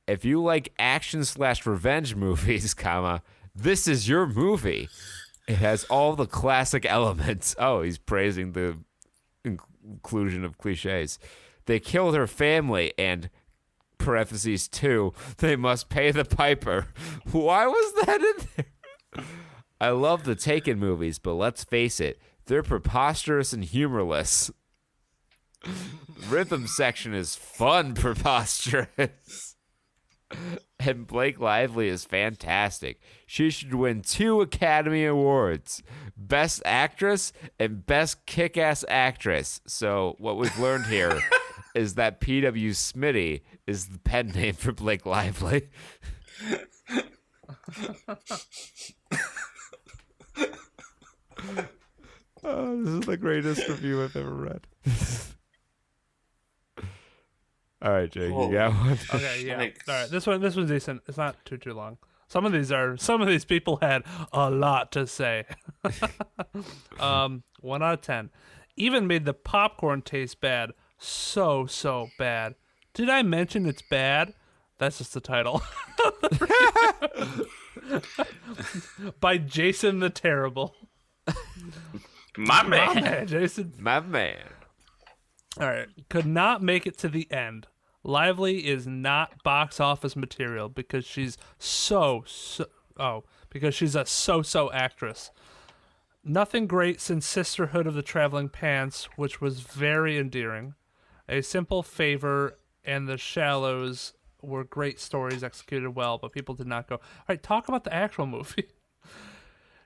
If you like action/revenge movies, comma, this is your movie. It has all the classic elements. Oh, he's praising the inclusion of cliches. They killed her family and, parentheses 2, they must pay the piper. Why was that in there? I love the Taken movies, but let's face it, they're preposterous and humorless. Rhythm section is fun preposterous. And Blake Lively is fantastic. She should win 2 Academy Awards. Best Actress and Best Kick-Ass Actress. So what we've learned here is that P.W. Smitty is the pen name for Blake Lively. Oh, this is the greatest review I've ever read. All right, Jake, you got one. Okay, yeah. All right, this one's decent. It's not too long. Some of these people had a lot to say. 1 out of 10. Even made the popcorn taste bad. So bad. Did I mention it's bad? That's just the title. By Jason the Terrible. My man. Jason. My man. All right. Could not make it to the end. Lively is not box office material because she's because she's a so actress. Nothing great since Sisterhood of the Traveling Pants, which was very endearing. A Simple Favor and The Shallows were great stories executed well, but people did not go, all right, talk about the actual movie.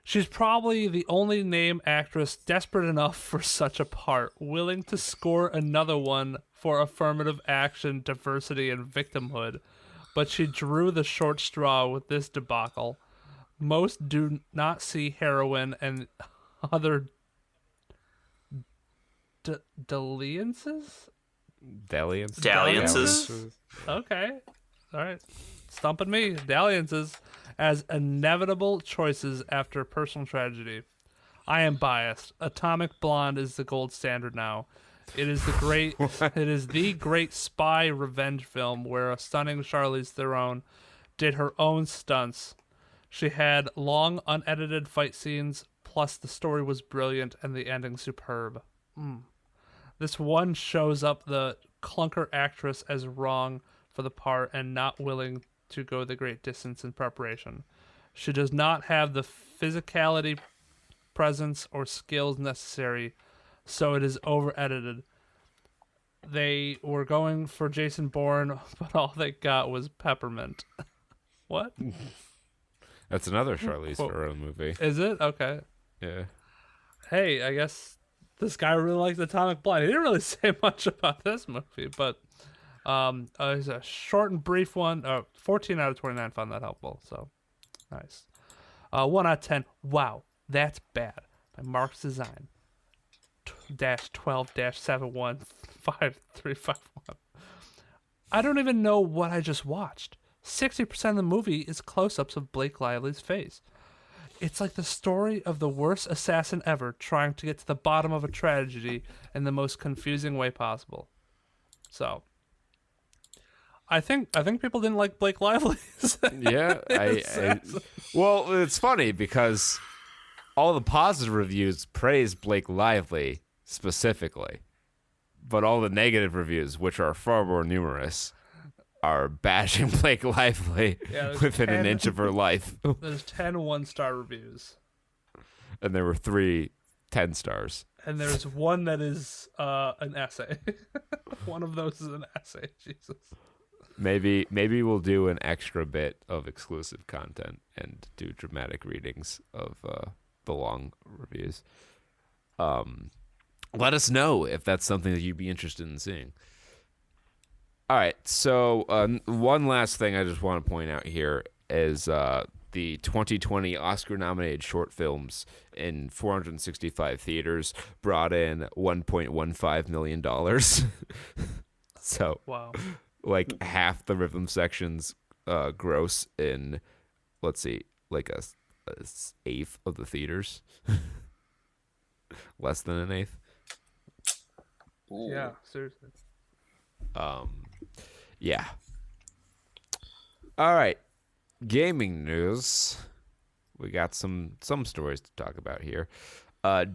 She's probably the only name actress desperate enough for such a part, willing to score another one for affirmative action, diversity, and victimhood. But she drew the short straw with this debacle. Most do not see heroin and other dalliances? Dalliances. Okay. All right. Stumping me. Dalliances as inevitable choices after personal tragedy. I am biased. Atomic Blonde is the gold standard now. It is the great spy revenge film where a stunning Charlize Theron did her own stunts. She had long unedited fight scenes, plus the story was brilliant and the ending superb. This one shows up the clunker actress as wrong for the part and not willing to go the great distance in preparation. She does not have the physicality, presence, or skills necessary, so it is over-edited. They were going for Jason Bourne, but all they got was Peppermint. What? That's another Charlize Theron movie. Is it? Okay. Yeah. Hey, I guess this guy really liked Atomic Blonde. He didn't really say much about this movie, but it's a short and brief one. 14 out of 29 found that helpful, so nice. 1 out of 10. Wow, that's bad. By Mark's Design. -12-715351. I don't even know what I just watched. 60% of the movie is close-ups of Blake Lively's face. It's like the story of the worst assassin ever trying to get to the bottom of a tragedy in the most confusing way possible. So, I think people didn't like Blake Lively. Yeah, well, it's funny because all the positive reviews praise Blake Lively specifically, but all the negative reviews, which are far more numerous, are bashing Blake Lively within an inch of her life. There's 10 1-star reviews. And there were 3 10 stars. And there's one that is an essay. One of those is an essay. Jesus. Maybe we'll do an extra bit of exclusive content and do dramatic readings of the long reviews. Let us know if that's something that you'd be interested in seeing. All right, so one last thing I just want to point out here is the 2020 Oscar-nominated short films in 465 theaters brought in $1.15 million. So, wow. like half the rhythm sections gross in, let's see, like a eighth of the theaters. Less than an eighth. Yeah, seriously. Yeah. All right. Gaming news. We got some stories to talk about here.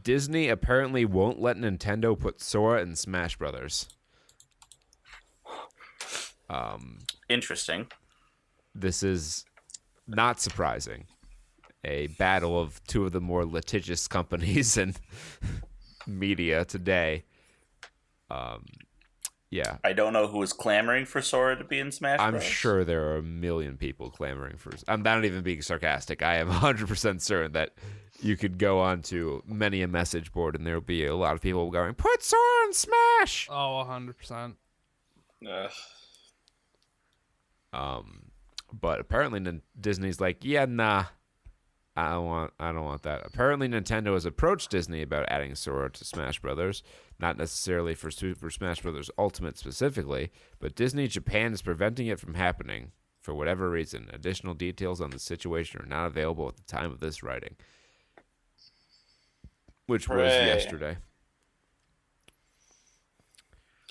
Disney apparently won't let Nintendo put Sora in Smash Brothers. Interesting. This is not surprising. A battle of two of the more litigious companies in media today. Yeah. I don't know who is clamoring for Sora to be in Smash I'm Bros. sure there are a million people clamoring for. I'm not even being sarcastic. I am 100% certain that you could go on to many a message board and there will be a lot of people going, "Put Sora in Smash!" Oh, 100%. But apparently Disney's like, yeah, nah, I don't want that. Apparently Nintendo has approached Disney about adding Sora to Smash Brothers, not necessarily for Super Smash Brothers Ultimate specifically, but Disney Japan is preventing it from happening for whatever reason. Additional details on the situation are not available at the time of this writing, which was yesterday.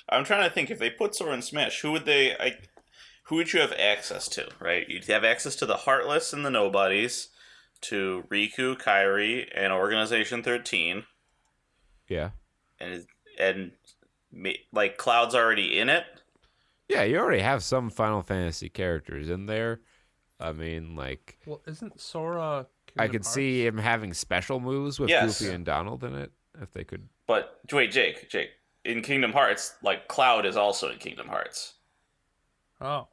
I'm trying to think, if they put Sora in Smash, who would you have access to, right? You'd have access to the Heartless and the Nobodies, to Riku, Kairi, and Organization 13. Yeah. And like Cloud's already in it. Yeah, you already have some Final Fantasy characters in there. I mean, like, Well, isn't Sora I could see him having special moves with Goofy and Donald in it, if they could. But wait, Jake, in Kingdom Hearts, like Cloud is also in Kingdom Hearts. Oh.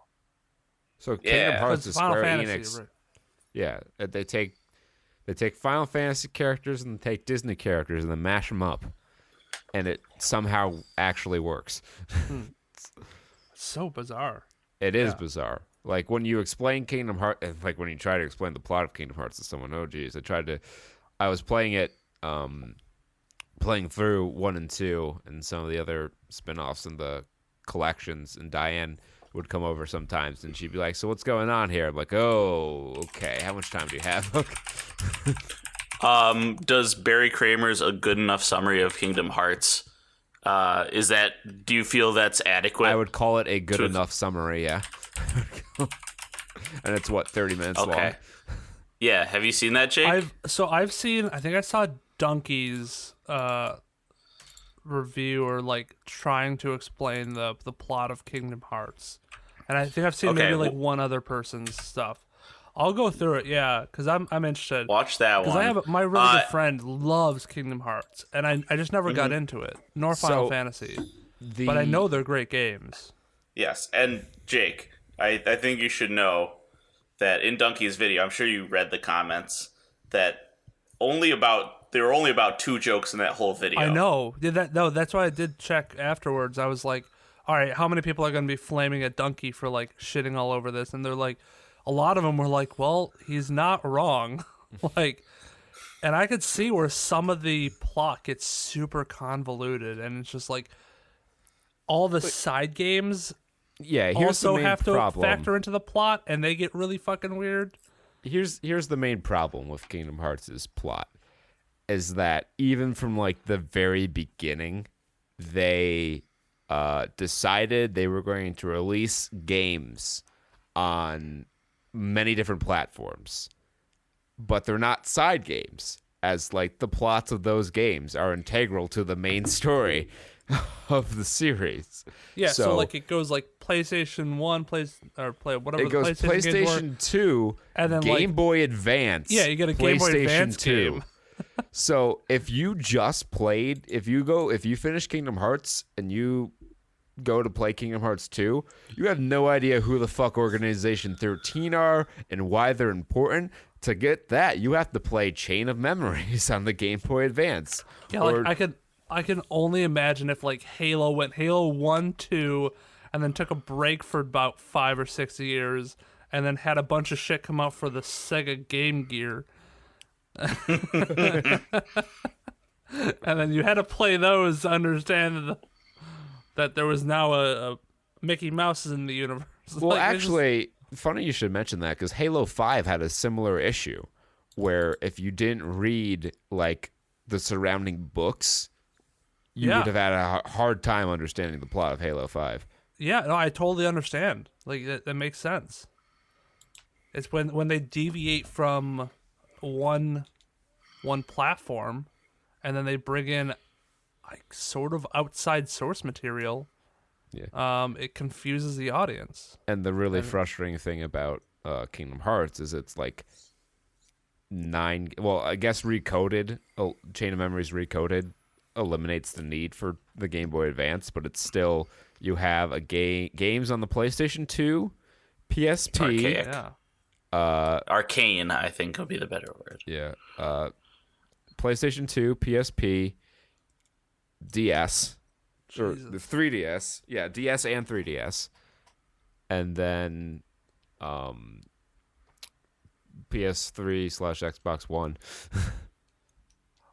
So Kingdom Hearts is Final Square Fantasy, Enix. right. Yeah, they take Final Fantasy characters and take Disney characters and then mash them up, and it somehow actually works. So bizarre. It is bizarre. Like when you explain Kingdom Hearts, like when you try to explain the plot of Kingdom Hearts to someone, oh geez, I was playing it, playing through 1 and 2 and some of the other spin-offs and the collections, and Diane would come over sometimes and she'd be like, "So what's going on here?" I'm like, "Oh, okay. How much time do you have?" Does Barry Kramer's A Good Enough Summary of Kingdom Hearts, do you feel that's adequate? I would call it a good enough summary, yeah. And it's 30 minutes long. Yeah, have you seen that, Jake? I think I saw Donkey's review, or like trying to explain the plot of Kingdom Hearts, and I think I've seen maybe like one other person's stuff. I'll go through it, yeah, because I'm interested. Watch that one. Because I have my really good friend loves Kingdom Hearts, and I just never got into it, nor Final Fantasy. But I know they're great games. Yes, and Jake, I think you should know that in Donkey's video, I'm sure you read the comments, that there were only about 2 jokes in that whole video. I know. That's why I did check afterwards. I was like, all right, how many people are going to be flaming at Donkey for like shitting all over this? And they're like, a lot of them were like, well, he's not wrong. Like, and I could see where some of the plot gets super convoluted, and it's just like all the side games here's also the main have to problem. factor into the plot, and they get really fucking weird. Here's the main problem with Kingdom Hearts' plot, is that even from like the very beginning, they decided they were going to release games on many different platforms, but they're not side games, as like the plots of those games are integral to the main story of the series. Yeah, so like it goes like PlayStation 1, whatever. It goes PlayStation 2, and then Game Boy Advance. Yeah, you get a Game Boy Advance 2. game. So if you finish Kingdom Hearts and you go to play Kingdom Hearts 2, you have no idea who the fuck Organization 13 are and why they're important. To get that, you have to play Chain of Memories on the Game Boy Advance. Yeah, like I can only imagine if like Halo went Halo 1, 2, and then took a break for about 5 or 6 years, and then had a bunch of shit come out for the Sega Game Gear. And then you had to play those to understand that there was now a Mickey Mouse is in the universe. Well, Like, actually, funny you should mention that because Halo 5 had a similar issue where if you didn't read like the surrounding books, you would have had a hard time understanding the plot of Halo 5. Yeah, no, I totally understand. Like that makes sense. It's when they deviate from one platform, and then they bring in like sort of outside source material. Yeah. It confuses the audience. And the really frustrating thing about Kingdom Hearts is it's like 9. Well, I guess recoded. Chain of Memories recoded eliminates the need for the Game Boy Advance, but it's still you have a games on the PlayStation 2, PSP. Archaic. Yeah. Arcane, I think would be the better word. Yeah. PlayStation 2, PSP, DS, or the 3DS. Yeah, DS and 3DS. And then PS3/Xbox One.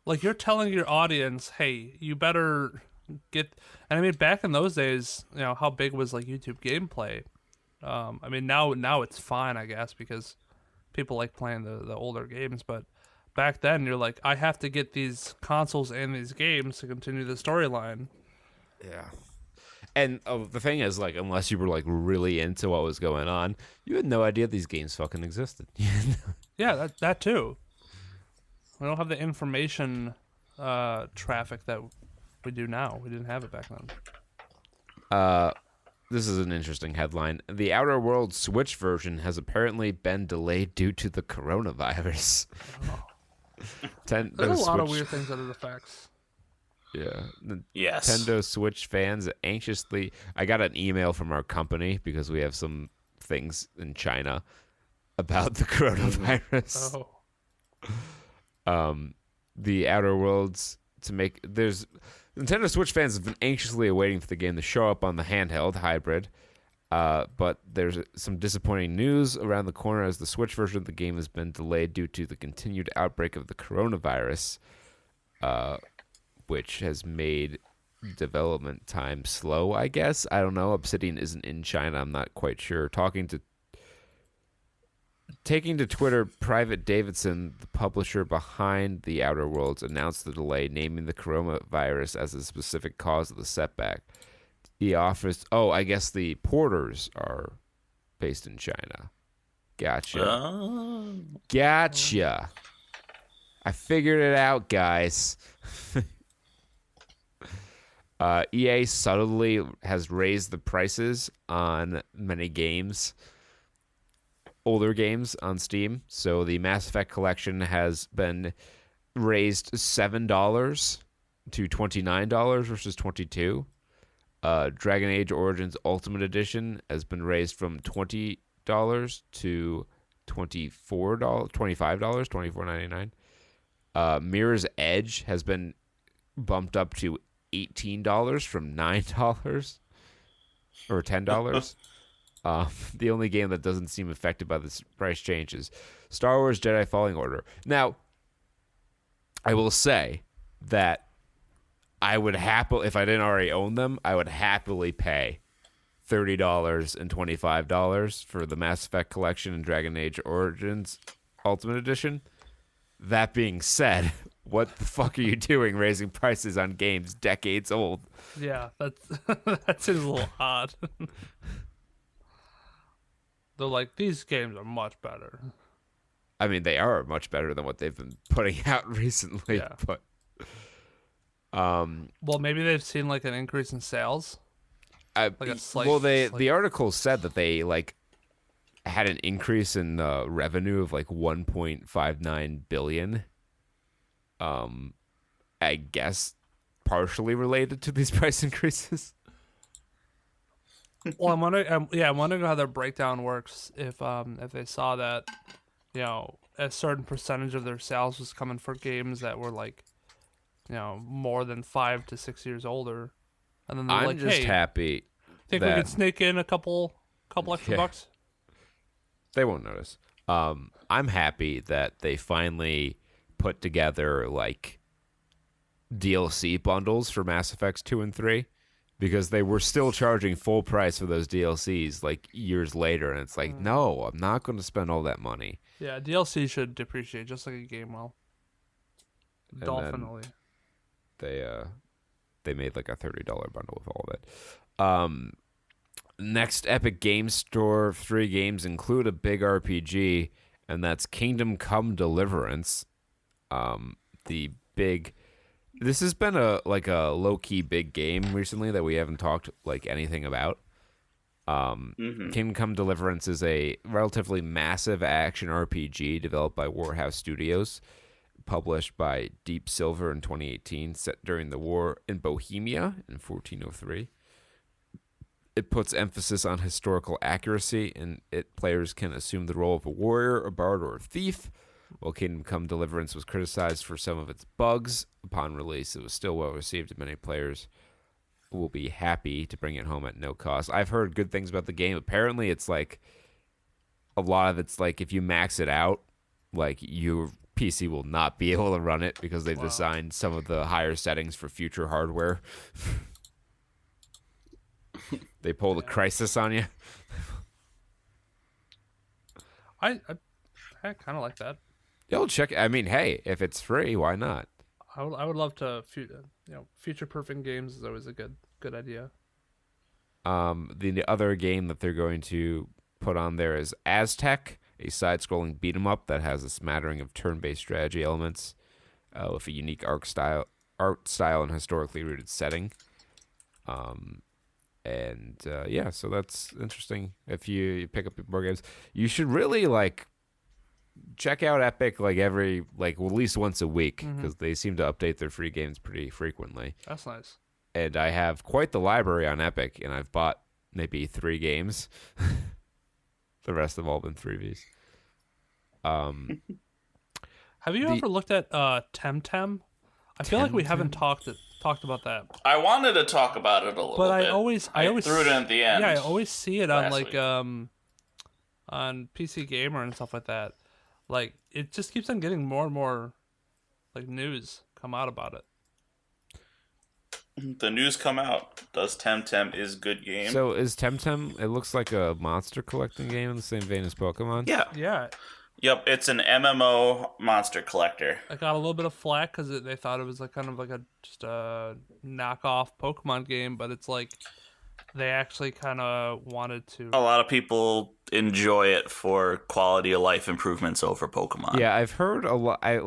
Like you're telling your audience, hey, you better get. And I mean, back in those days, how big was like YouTube gameplay? I mean, now it's fine, I guess, because people like playing the older games. But back then, you're like, I have to get these consoles and these games to continue the storyline. Yeah. And the thing is, like, unless you were like really into what was going on, you had no idea these games fucking existed. Yeah, that too. We don't have the information traffic that we do now. We didn't have it back then. This is an interesting headline. The Outer Worlds Switch version has apparently been delayed due to the coronavirus. There's a lot of weird things that it affects. Yeah. Yes. Nintendo Switch fans anxiously... I got an email from our company because we have some things in China about the coronavirus. The Outer Worlds to make... Nintendo Switch fans have been anxiously awaiting for the game to show up on the handheld hybrid, but there's some disappointing news around the corner as the Switch version of the game has been delayed due to the continued outbreak of the coronavirus, which has made development time slow, I guess. I don't know. Obsidian isn't in China. I'm not quite sure. Taking to Twitter, Private Davidson, the publisher behind The Outer Worlds, announced the delay, naming the coronavirus as a specific cause of the setback. I guess the porters are based in China. Gotcha. Gotcha. I figured it out, guys. EA subtly has raised the prices on many games. Older games on Steam. So the Mass Effect collection has been raised $7 to $29 versus $22. Dragon Age Origins Ultimate Edition has been raised from $20 to $24, $24.99. Mirror's Edge has been bumped up to $18 from $9 or $10. The only game that doesn't seem affected by this price change is Star Wars Jedi Falling Order. Now, I will say that I would happily, if I didn't already own them, I would happily pay $30 and $25 for the Mass Effect Collection and Dragon Age Origins Ultimate Edition. That being said, what the fuck are you doing raising prices on games decades old? Yeah, that seems a little odd. They're like, these games are much better. I mean, they are much better than what they've been putting out recently. Yeah. But well, maybe they've seen like an increase in sales. The article said that they like had an increase in revenue of like 1.59 billion. I guess partially related to these price increases. Well, I'm wondering how their breakdown works. If they saw that, a certain percentage of their sales was coming for games that were like, more than 5 to 6 years older, and then they're I'm like, just hey, happy. Think we could sneak in a couple extra bucks? They won't notice. I'm happy that they finally put together like DLC bundles for Mass Effects 2 and 3. because they were still charging full price for those DLCs like years later, and it's like, no, I'm not going to spend all that money. Yeah, DLC should depreciate just like a game will. And Dolphinally. They made like a $30 bundle with all of it. Next Epic Game Store 3 games include a big RPG, and that's Kingdom Come Deliverance. This has been a low-key big game recently that we haven't talked like anything about. Kingdom Come Deliverance is a relatively massive action RPG developed by Warhouse Studios, published by Deep Silver in 2018, set during the war in Bohemia in 1403. It puts emphasis on historical accuracy, and players can assume the role of a warrior, a bard, or a thief. While Kingdom Come Deliverance was criticized for some of its bugs upon release, it was still well received, and many players will be happy to bring it home at no cost. I've heard good things about the game. Apparently, it's like a lot of it's like if you max it out, like your PC will not be able to run it because they've designed some of the higher settings for future hardware. They pull the crisis on you. I kind of like that. You'll check. I mean, hey, if it's free, why not? I would love to future proofing games is always a good idea. The other game that they're going to put on there is Aztec, a side-scrolling beat 'em up that has a smattering of turn-based strategy elements with a unique art style and historically rooted setting. So that's interesting. If you pick up more games, you should really check out Epic at least once a week, because they seem to update their free games pretty frequently. That's nice. And I have quite the library on Epic, and I've bought maybe 3 games. The rest have all been 3Vs. Have you ever looked at Temtem? I feel like we haven't talked about that. I wanted to talk about it a little but bit. I always threw it in at the end. Yeah, I always see it on week. on PC Gamer and stuff like that. Like, it just keeps on getting more and more news come out about it. The news come out. Does Temtem is good game? So is Temtem? It looks like a monster collecting game in the same vein as Pokemon. Yeah. Yeah. Yep, it's an MMO monster collector. I got a little bit of flack because they thought it was just a knockoff Pokemon game, but it's they actually kind of wanted to. A lot of people enjoy it for quality of life improvements over Pokemon. Yeah, I've heard a lot. I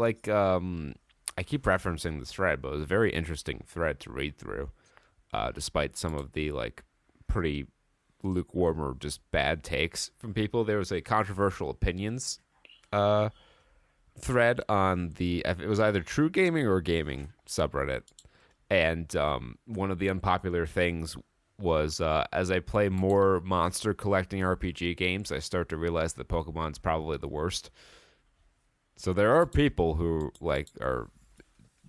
keep referencing this thread, but it was a very interesting thread to read through, despite some of the pretty lukewarm or just bad takes from people. There was a controversial opinions thread on it was either True Gaming or Gaming subreddit, and one of the unpopular things was as I play more monster collecting RPG games, I start to realize that Pokemon's probably the worst. So there are people who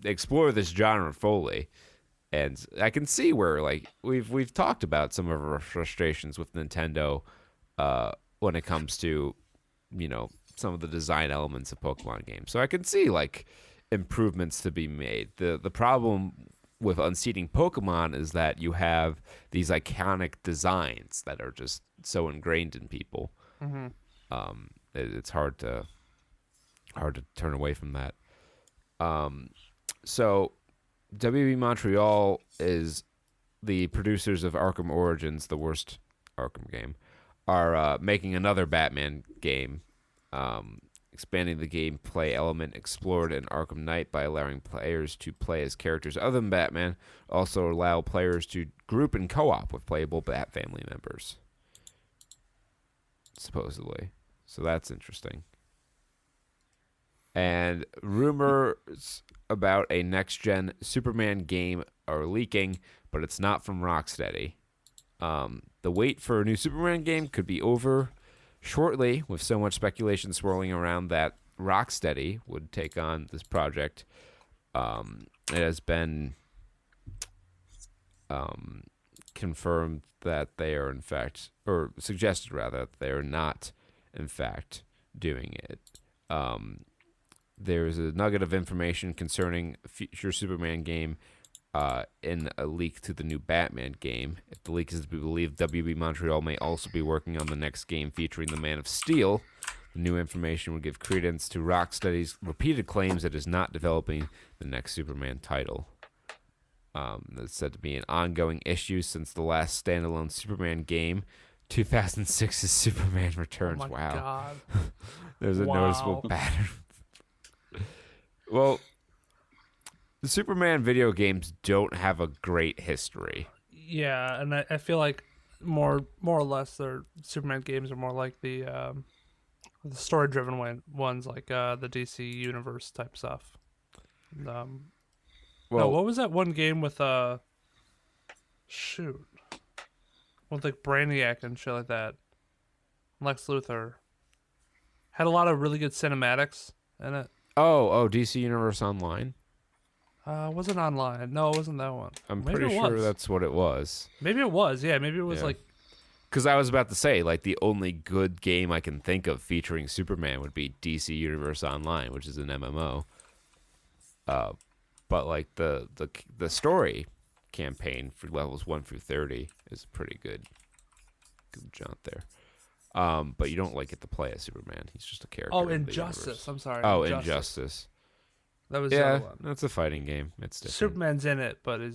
explore this genre fully, and I can see where we've talked about some of our frustrations with Nintendo when it comes to some of the design elements of Pokemon games. So I can see improvements to be made. The problem with unseating Pokemon is that you have these iconic designs that are just so ingrained in people. It's hard to turn away from that. So WB Montreal is the producers of Arkham Origins, the worst Arkham game, are making another Batman game, expanding the gameplay element explored in Arkham Knight by allowing players to play as characters other than Batman, also allow players to group and co-op with playable Bat family members, supposedly. So that's interesting. And rumors about a next-gen Superman game are leaking, but it's not from Rocksteady. The wait for a new Superman game could be over shortly, with so much speculation swirling around that Rocksteady would take on this project. It has been confirmed that they are in fact, or suggested rather, that they are not in fact doing it. There's a nugget of information concerning a future Superman game in a leak to the new Batman game. If the leak is to be believed, WB Montreal may also be working on the next game featuring the Man of Steel. The new information will give credence to Rocksteady's repeated claims that it is not developing the next Superman title. That's said to be an ongoing issue since the last standalone Superman game, 2006's Superman Returns. Oh my wow. God. There's a noticeable pattern. Well, the Superman video games don't have a great history. Yeah, and I feel like more or less their Superman games are more like the story-driven ones, like the DC Universe type stuff. What was that one game with with like Brainiac and shit like that? Lex Luthor had a lot of really good cinematics in it. Oh, DC Universe Online? Was it online? No, it wasn't that one. I'm pretty sure that's what it was. Maybe it was. Yeah, maybe it was like. Because I was about to say, like, the only good game I can think of featuring Superman would be DC Universe Online, which is an MMO. But like the story campaign for levels 1 through 30 is pretty good jaunt there. But you don't like get to play as Superman. He's just a character. Oh, Injustice. I'm sorry. Oh, Injustice. That was the other one. That's a fighting game. It's different. Superman's in it, but I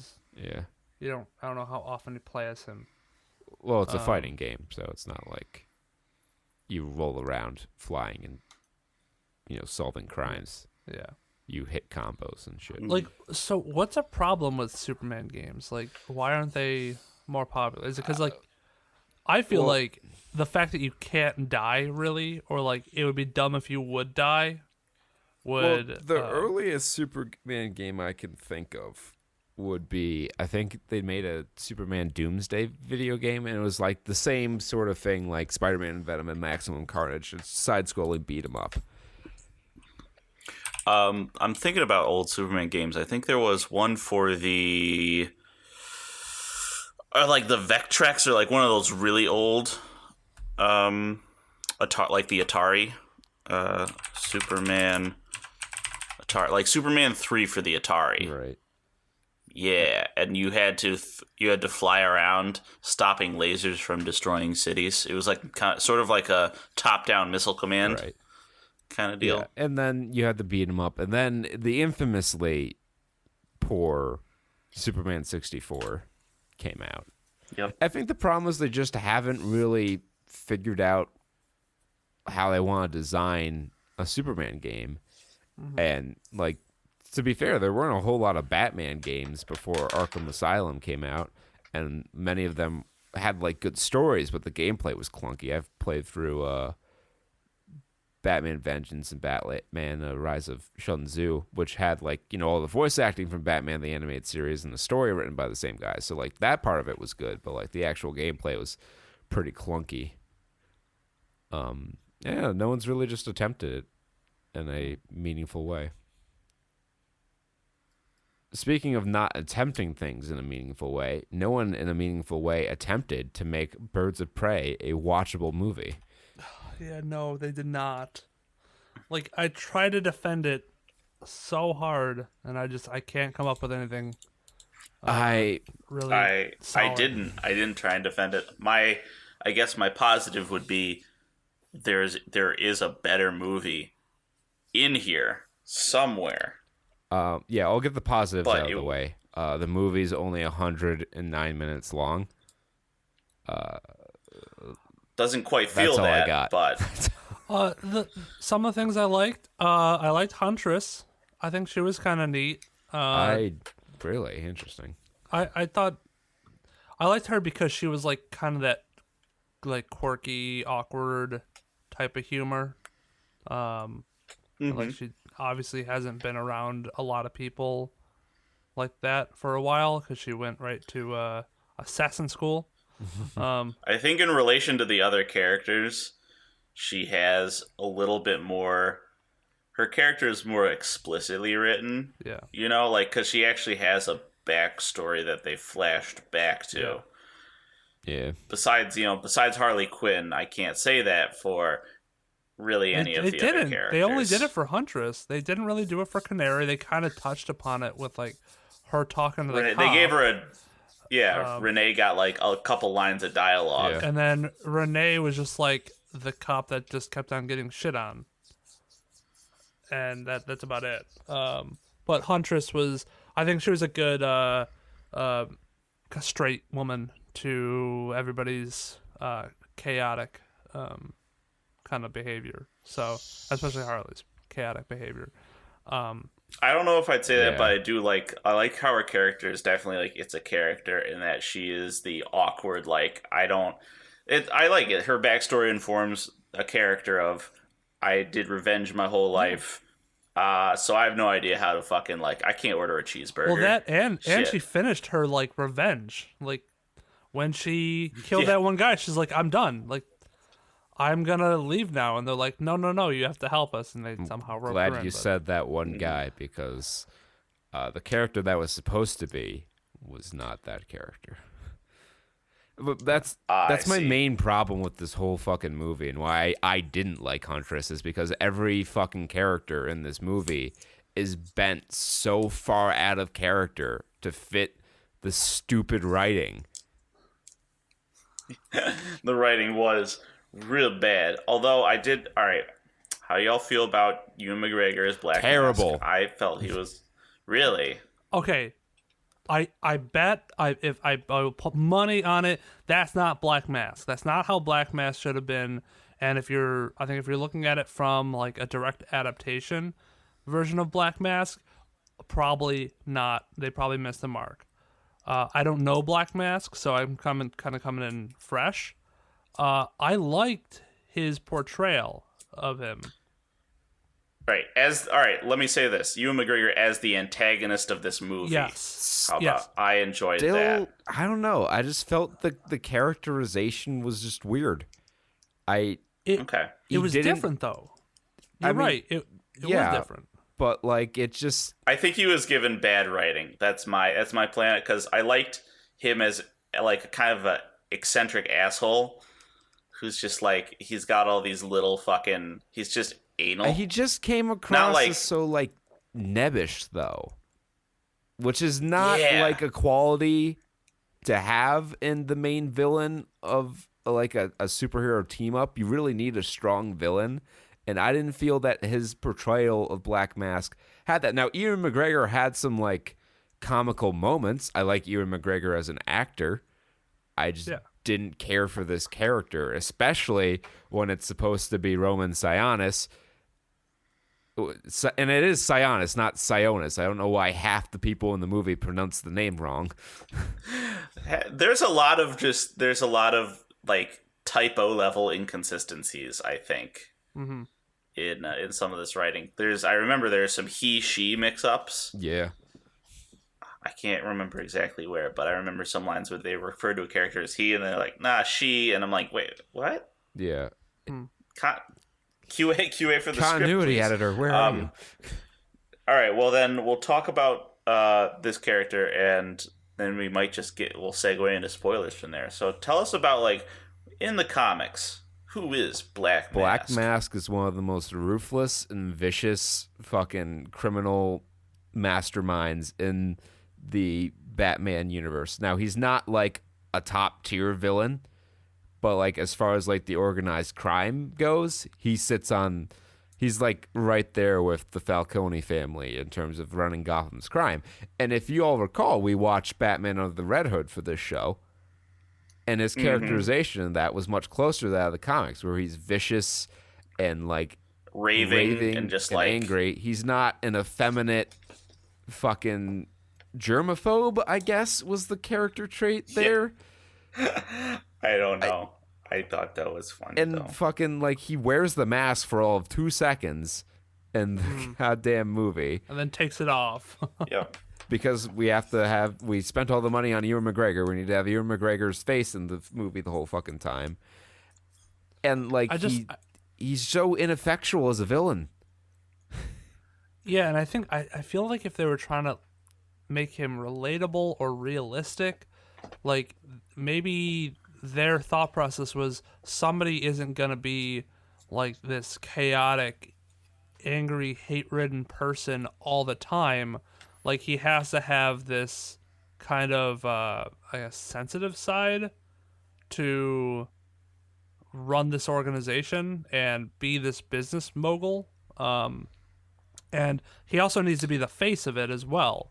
don't know how often you play as him. Well, it's a fighting game, so it's not like you roll around flying and solving crimes. Yeah. You hit combos and shit. Like, so what's a problem with Superman games? Like, why aren't they more popular? Is it because, like, I feel like the fact that you can't die, really, or, like, it would be dumb if you would die, the earliest Superman game I can think of would be, I think they made a Superman Doomsday video game, and it was, like, the same sort of thing, like Spider-Man and Venom and Maximum Carnage. It's side-scrolling beat 'em up. I'm thinking about old Superman games. I think there was one for the Vectrex, or like one of those really old like the Atari Superman Atari, like Superman 3 for the Atari. Right. Yeah, and you had to fly around stopping lasers from destroying cities. It was like sort of like a top-down missile command. Right. Kind of deal. Yeah. And then you had to beat him up. And then the infamously poor Superman 64 came out. Yep. I think the problem is they just haven't really figured out how they want to design a Superman game. Mm-hmm. And, like, to be fair, there weren't a whole lot of Batman games before Arkham Asylum came out. And many of them had, like, good stories, but the gameplay was clunky. I've played through Batman Vengeance and Batman Rise of Shun Tzu, which had, like, all the voice acting from Batman the Animated Series and the story written by the same guy. So, like, that part of it was good, but, like, the actual gameplay was pretty clunky. No one's really just attempted it in a meaningful way. Speaking of not attempting things in a meaningful way, no one in a meaningful way attempted to make Birds of Prey a watchable movie. Yeah, no, they did not. Like, I try to defend it so hard, and I can't come up with anything. I didn't try and defend it. I guess my positive would be there is a better movie in here somewhere. Yeah, I'll get the positives out of the way. The movie's only 109 minutes long. Doesn't quite feel That's all that, I got. But some of the things I liked. I liked Huntress. I think she was kind of neat. Really interesting. I thought I liked her because she was like kind of that like quirky, awkward type of humor. Like she obviously hasn't been around a lot of people like that for a while because she went right to assassin school. I think in relation to the other characters, she has a little bit more. Her character is more explicitly written. Yeah. Like, because she actually has a backstory that they flashed back to. Yeah. Besides Harley Quinn, I can't say that for really any of the other characters. They only did it for Huntress. They didn't really do it for Canary. They kind of touched upon it with like her talking to the cop. They gave her Renee got like a couple lines of dialogue. Yeah. And then Renee was just like the cop that just kept on getting shit on. And that's about it. But Huntress I think she was a good straight woman to everybody's chaotic kind of behavior. So, especially Harley's chaotic behavior. I don't know if I'd say Yeah. that, but I like how her character is definitely like it's a character in that she is the awkward I like it. Her backstory informs a character of I did revenge my whole life. So I have no idea how to fucking I can't order a cheeseburger. Well, that and Shit. she finished her revenge. When she killed that one guy, she's like, I'm done. I'm gonna leave now, and they're like, no, you have to help us, and they somehow roped her Glad in, you but- said that one guy because the character that was supposed to be was not that character. But that's my see. main problem with this whole fucking movie and why I didn't like Huntress is because every fucking character in this movie is bent so far out of character to fit the stupid writing. The writing was real bad. Although all right, how y'all feel about Ewan McGregor as Black Terrible. Mask? I felt he was really. Okay, I bet I will put money on it. That's not Black Mask. That's not how Black Mask should have been. And if you're looking at it from a direct adaptation version of Black Mask, probably not. They probably missed the mark. I don't know Black Mask, so I'm coming in fresh. I liked his portrayal of him. Right. All right, let me say this. Ewan McGregor as the antagonist of this movie. Yes. How Yes. about I enjoyed Still, that. I don't know. I just felt the characterization was just weird. Okay. It was didn't- different though. You're I mean, right. It yeah. was different. But it just I think he was given bad writing. That's my plan, because I liked him as a kind of a eccentric asshole who's just he's got all these little fucking he's just anal. he just came across like- as so nebbish though, which is not Yeah. a quality to have in the main villain of a superhero team up. You really need a strong villain, and I didn't feel that his portrayal of Black Mask had that. Now Ewan McGregor had some comical moments. I like Ewan McGregor as an actor. I just didn't care for this character, especially when it's supposed to be Roman Sionis. And it is Sionis, not Sionis. I don't know why half the people in the movie pronounce the name wrong. There's a lot of typo level inconsistencies, I think, in some of this writing. I remember there's some he/she mix-ups. Yeah. I can't remember exactly where, but I remember some lines where they refer to a character as he, and they're like, nah, she, and I'm like, wait, what? Yeah. QA for the Continuity script, please. editor, where are you? All right, well then we'll talk about this character, and then we might we'll segue into spoilers from there. So tell us about in the comics, who is Black Mask? Black Mask is one of the most ruthless and vicious fucking criminal masterminds in the Batman universe. Now, he's not a top tier villain, but as far as the organized crime goes, he's right there with the Falcone family in terms of running Gotham's crime. And if you all recall, we watched Batman Under the Red Hood for this show, and his characterization in that was much closer to that of the comics, where he's vicious and raving and just angry. He's not an effeminate fucking germaphobe, I guess, was the character trait there. I don't know. I thought that was funny, And though. fucking he wears the mask for all of 2 seconds in the goddamn movie And then takes it off. Yep. because we spent all the money on Ewan McGregor. We need to have Ewan McGregor's face in the movie the whole fucking time. And he's so ineffectual as a villain. Yeah, and I think I feel like if they were trying to make him relatable or realistic, maybe their thought process was somebody isn't gonna be this chaotic, angry, hate-ridden person all the time. Like, he has to have this kind of, I guess, sensitive side to run this organization and be this business mogul. And he also needs to be the face of it as well.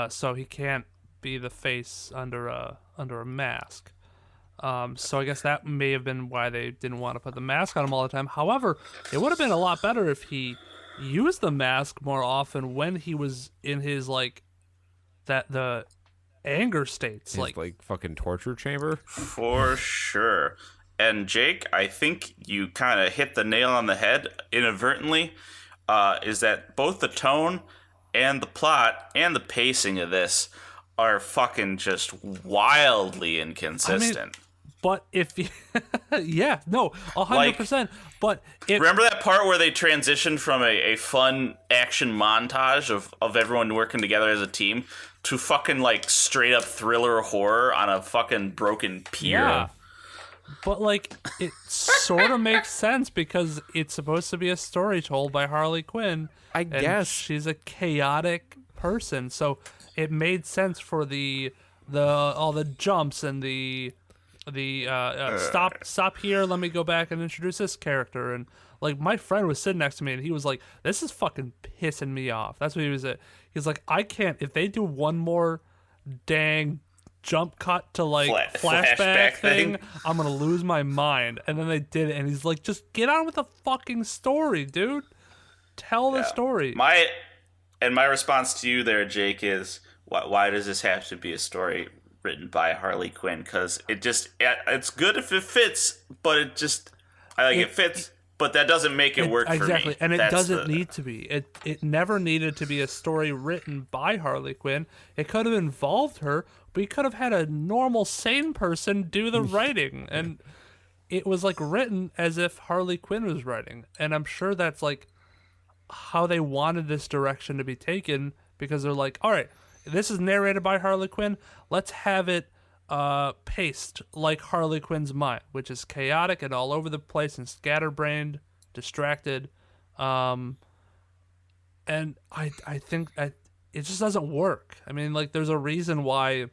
So he can't be the face under a mask. So I guess that may have been why they didn't want to put the mask on him all the time. However, it would have been a lot better if he used the mask more often when he was in his the anger states, His, fucking torture chamber. For sure. And Jake, I think you kind of hit the nail on the head inadvertently. Is that both the tone and the plot and the pacing of this are fucking just wildly inconsistent. I mean, but if you, 100%. But remember that part where they transitioned from a fun action montage of everyone working together as a team to fucking straight up thriller horror on a fucking broken pier? Yeah. But it sort of makes sense because it's supposed to be a story told by Harley Quinn. I guess she's a chaotic person, so it made sense for the all the jumps and the stop here. Let me go back and introduce this character. And my friend was sitting next to me, and he was like, "This is fucking pissing me off." That's what he was at. He's like, "I can't. If they do one more dang jump cut to flashback thing, I'm gonna lose my mind." And then they did it, and he's like, "Just get on with the fucking story, dude. Tell the story." My response to you there, Jake, is why does this have to be a story written by Harley Quinn? Because it's good if it fits, but it fits, but that doesn't make it work for me. Exactly, and it doesn't need to be. It never needed to be a story written by Harley Quinn. It could have involved her. We could have had a normal, sane person do the writing, and it was written as if Harley Quinn was writing. And I'm sure that's how they wanted this direction to be taken, because they're like, all right, this is narrated by Harley Quinn. Let's have it paced like Harley Quinn's mind, which is chaotic and all over the place and scatterbrained, distracted. And I think it just doesn't work. I mean, there's a reason why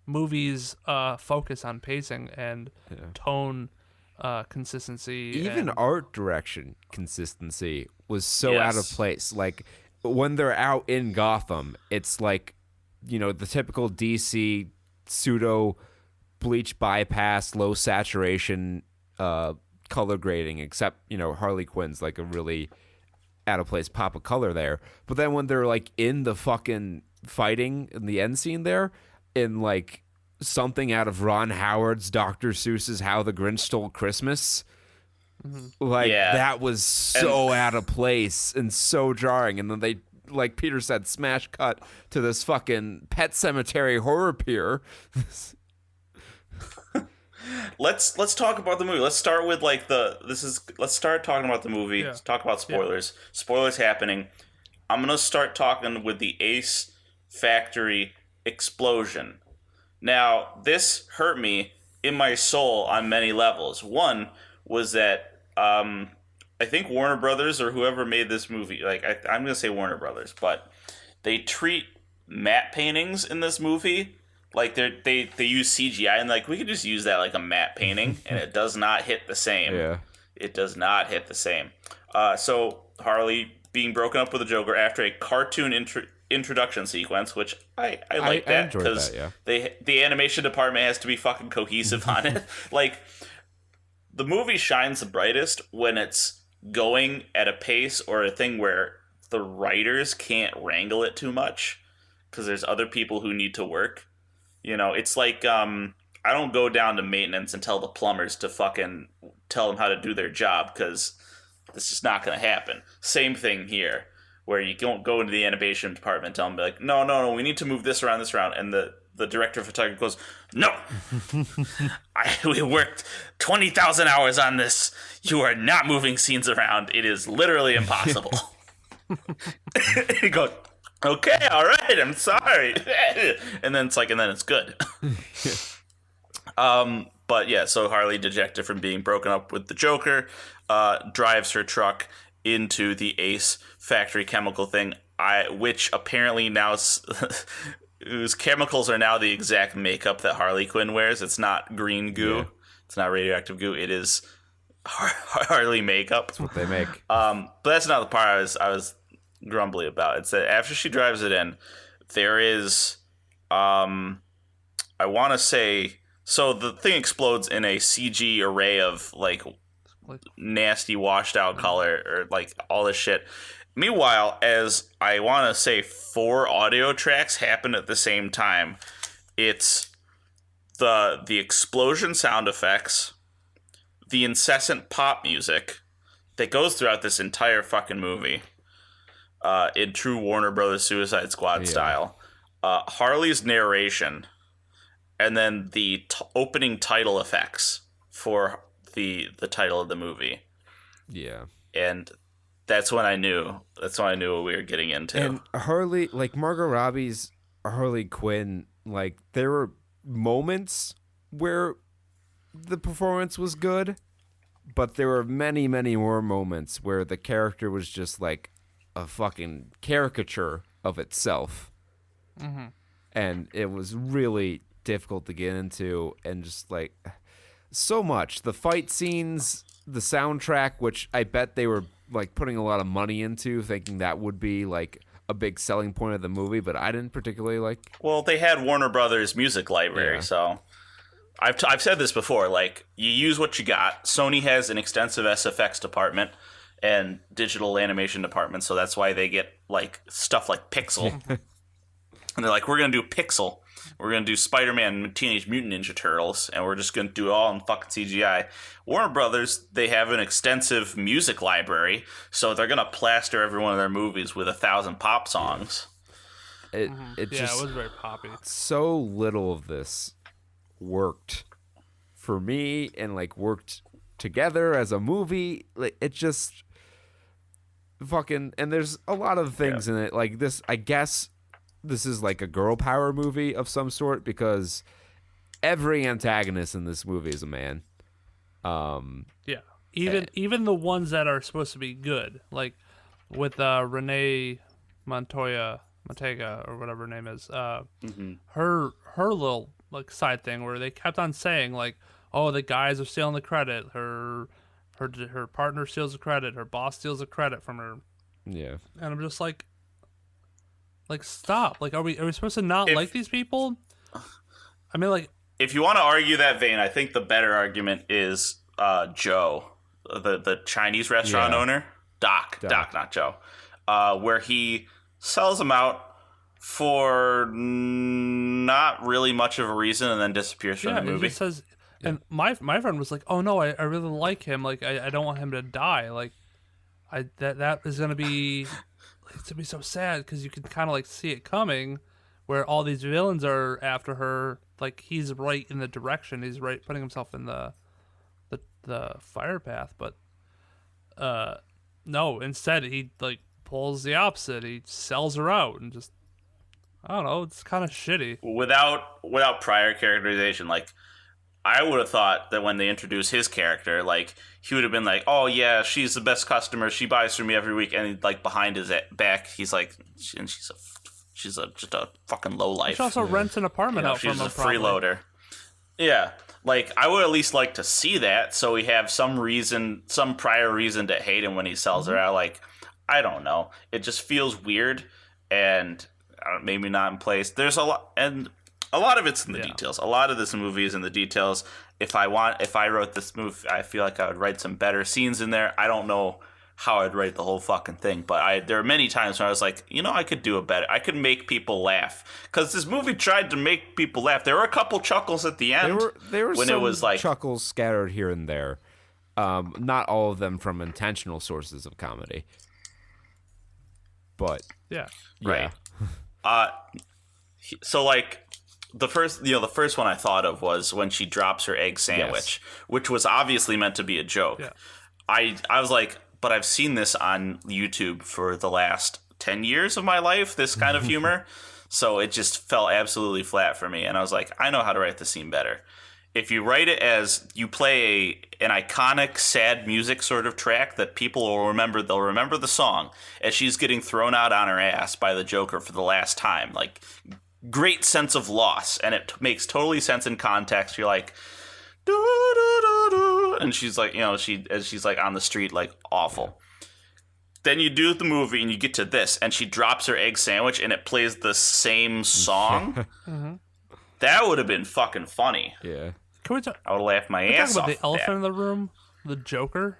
movies focus on pacing and tone consistency. Even art direction consistency was so out of place. When they're out in Gotham, it's the typical DC pseudo bleach bypass, low saturation color grading, except Harley Quinn's a really out of place pop of color there. But then when they're in the fucking fighting in the end scene there, in something out of Ron Howard's Dr. Seuss's How the Grinch Stole Christmas, that was so out of place and so jarring. And then they, like Peter said, smash cut to this fucking Pet Cemetery horror pier. Let's talk about the movie. Let's start with let's start talking about the movie. Let's talk about spoilers. Yeah. Spoilers happening. I'm gonna start talking with the Ace Factory explosion. Now, this hurt me in my soul on many levels. One was that I think Warner Brothers or whoever made this movie, I'm gonna say Warner Brothers, but they treat matte paintings in this movie they use CGI and we could just use that like a matte painting and it does not hit the same. Yeah, it does not hit the same. So Harley being broken up with the Joker after a cartoon introduction sequence, which I like that because the animation department has to be fucking cohesive on it. The movie shines the brightest when it's going at a pace or a thing where the writers can't wrangle it too much because there's other people who need to work. It's I don't go down to maintenance and tell the plumbers to fucking tell them how to do their job because it's just not going to happen. Same thing here, where you don't go into the animation department and tell them, no, we need to move this around, and the director of photography goes, no, we worked 20,000 hours on this. You are not moving scenes around. It is literally impossible. He goes, okay, all right, I'm sorry. And then it's good. But yeah, so Harley, dejected from being broken up with the Joker, drives her truck into the Ace Factory chemical thing. which apparently now whose chemicals are now the exact makeup that Harley Quinn wears. It's not green goo. Yeah. It's not radioactive goo. It is Harley makeup. That's what they make. But that's not the part I was grumbly about. It's that after she drives it in, there is, I want to say, so the thing explodes in a CG array of like nasty washed out color or like all this shit. Meanwhile, as I want to say 4 audio tracks happen at the same time, it's the explosion sound effects, the incessant pop music that goes throughout this entire fucking movie, in true Warner Brothers Suicide Squad style, Harley's narration, and then the opening title effects for the title of the movie. Yeah. And that's when I knew what we were getting into. And Harley, like Margot Robbie's Harley Quinn, like there were moments where the performance was good, but there were many, many more moments where the character was just like a fucking caricature of itself. Mm-hmm. And it was really difficult to get into, and just like so much. The fight scenes, the soundtrack, which I bet they were like putting a lot of money into, thinking that would be like a big selling point of the movie, but I didn't particularly like. Well, they had Warner Brothers music library, so I've said this before. Like, you use what you got. Sony has an extensive SFX department and digital animation department, so that's why they get like stuff like Pixel, and they're like, we're gonna do Pixel. We're going to do Spider-Man and Teenage Mutant Ninja Turtles, and we're just going to do it all in fucking CGI. Warner Brothers, they have an extensive music library, so they're going to plaster every one of their movies with 1,000 pop songs. It It just was very poppy. so little of this worked for me and like worked together as a movie. Like it just fucking, and there's a lot of things in it like this. I guess this is like a girl power movie of some sort because every antagonist in this movie is a man. Yeah, even the ones that are supposed to be good, like with Renee Montoya, or whatever her name is, her little like side thing where they kept on saying like, oh, the guys are stealing the credit, her partner steals the credit, her boss steals the credit from her. Yeah, and I'm just like stop. Like, are we supposed to not like these people? I mean, like, if you want to argue that vein, I think the better argument is Joe, the Chinese restaurant owner, Doc, not Joe, where he sells them out for not really much of a reason and then disappears from the movie. It just says, and my friend was like, oh no, I really like him. Like, I don't want him to die. Like, that is gonna be. It's gonna be so sad because you can kind of like see it coming, where all these villains are after her. Like he's right in the direction. He's right putting himself in the fire path. But no, instead he like pulls the opposite. He sells her out and just I don't know. It's kind of shitty. Without prior characterization, like. I would have thought that when they introduced his character, like, he would have been like, oh, yeah, she's the best customer. She buys from me every week. And, like, behind his back, he's like, and she's just a fucking lowlife. She also rents an apartment out from him. She's a freeloader. Yeah. Like, I would at least like to see that so we have some prior reason to hate him when he sells her out. Like, I don't know. It just feels weird and maybe not in place. There's a lot... And... a lot of it's in the details. A lot of this movie is in the details. If I wrote this movie, I feel like I would write some better scenes in there. I don't know how I'd write the whole fucking thing, but there are many times when I was like, I could do a better. I could make people laugh because this movie tried to make people laugh. There were a couple chuckles at the end. There were when some it was like chuckles scattered here and there. Not all of them from intentional sources of comedy, but right. So like. The first one I thought of was when she drops her egg sandwich, which was obviously meant to be a joke. Yeah. I was like, but I've seen this on YouTube for the last 10 years of my life, this kind of humor. So it just fell absolutely flat for me. And I was like, I know how to write the scene better. if you write it as you play an iconic sad music sort of track that people will remember, they'll remember the song as she's getting thrown out on her ass by the Joker for the last time. Like, great sense of loss, and it makes totally sense in context. You're like, doo, doo, doo, doo, and she's like, she's like on the street, like, awful. Then you do the movie and you get to this, and she drops her egg sandwich and it plays the same song. That would have been fucking funny. Yeah. Can we talk? I would have laughed my ass off. About the elephant that. in the room, the Joker.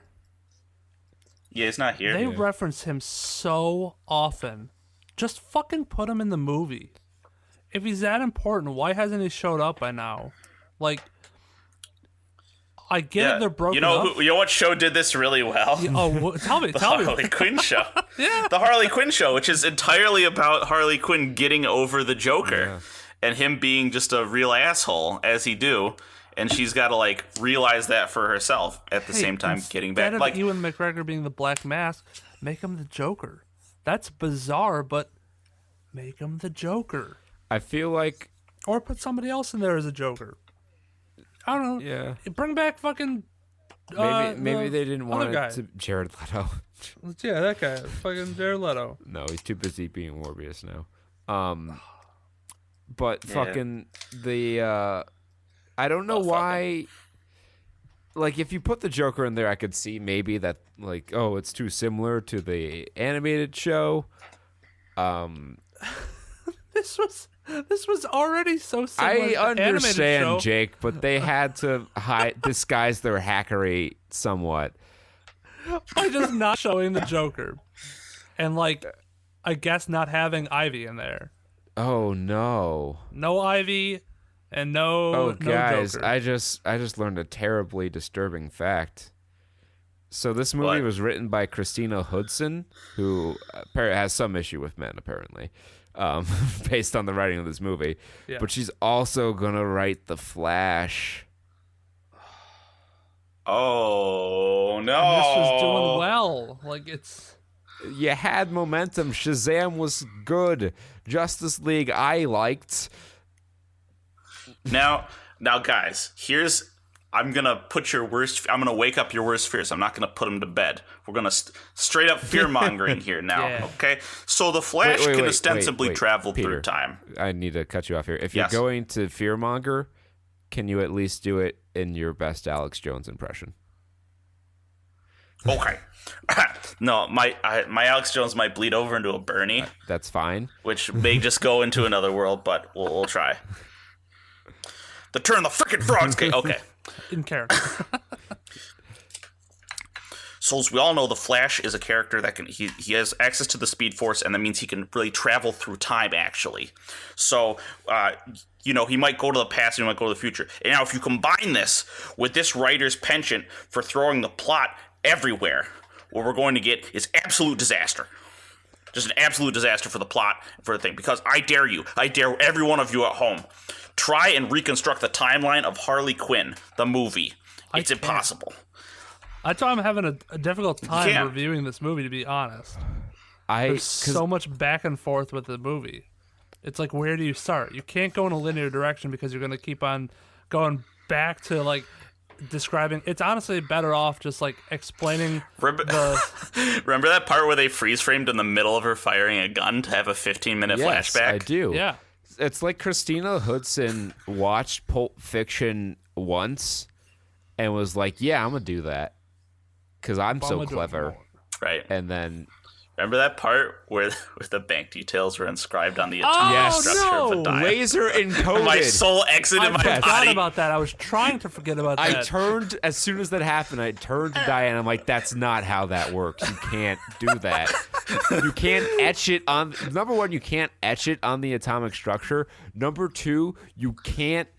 Yeah, he's not here. They reference him so often. Just fucking put him in the movie. If he's that important, why hasn't he showed up by now? Like, I get it, they're broken up. You know what show did this really well? Tell me. The Harley Quinn show. Yeah. The Harley Quinn show, which is entirely about Harley Quinn getting over the Joker and him being just a real asshole, as he do. And she's got to, like, realize that for herself at the same time getting back. Instead Like, of Ewan McGregor being the Black Mask, make him the Joker. That's bizarre, but make him the Joker. I feel like... Or put somebody else in there as a Joker. I don't know. Yeah. Bring back fucking... Maybe they didn't want guy. it to... Jared Leto. Yeah, that guy. Fucking Jared Leto. No, he's too busy being Morbius now. But fucking the... I don't know why... Like, if you put the Joker in there, I could see maybe that, like, oh, it's too similar to the animated show. This was already so similar I to the animated understand, show. Jake, but they had to disguise their hackery somewhat. By just not showing the Joker. And, like, I guess not having Ivy in there. Oh no. No Ivy and no guys, Joker. I just learned a terribly disturbing fact. So this movie What? was written by Christina Hudson, who has some issue with men, apparently, based on the writing of this movie. Yeah. But she's also gonna write The Flash. oh, no. And this was doing well. Like, it's... You had momentum. Shazam was good. Justice League I liked. Now, guys, I'm going to put I'm going to wake up your worst fears. I'm not going to put them to bed. We're going to straight up fear-mongering here now, Yeah. okay? So the Flash can ostensibly travel Peter, through time. I need to cut you off here. If Yes. you're going to fearmonger, can you at least do it in your best Alex Jones impression? Okay. No, my Alex Jones might bleed over into a Bernie, That's fine. which may just go into another world, but we'll try. The turn the frickin' frogs. Okay. in character. So as we all know, the Flash is a character that he has access to the Speed Force, and that means he can really travel through time, actually. So, he might go to the past and he might go to the future. And now if you combine this with this writer's penchant for throwing the plot everywhere, what we're going to get is absolute disaster. Just an absolute disaster for the plot, for the thing. Because I dare every one of you at home, try and reconstruct the timeline of Harley Quinn, the movie. It's impossible. That's why I'm having a difficult time can't. reviewing this movie, to be honest. There's so much back and forth with the movie. It's like, where do you start? You can't go in a linear direction because you're going to keep on going back to, like, describing. It's honestly better off just, like, explaining Remember that part where they freeze framed in the middle of her firing a gun to have a 15-minute Yes, flashback? I do. Yeah. It's like Christina Hudson watched Pulp Fiction once and was like, yeah, I'm going to do that because I'm so clever. Right. And then... Remember that part where the bank details were inscribed on the atomic structure of a dime? Laser encoded. My soul exited my forgot body. about that. I was trying to forget about that. I turned, as soon as that happened, I turned to Diane. I'm like, that's not how that works. You can't do that. You can't etch it on... Number one, you can't etch it on the atomic structure. Number two, you can't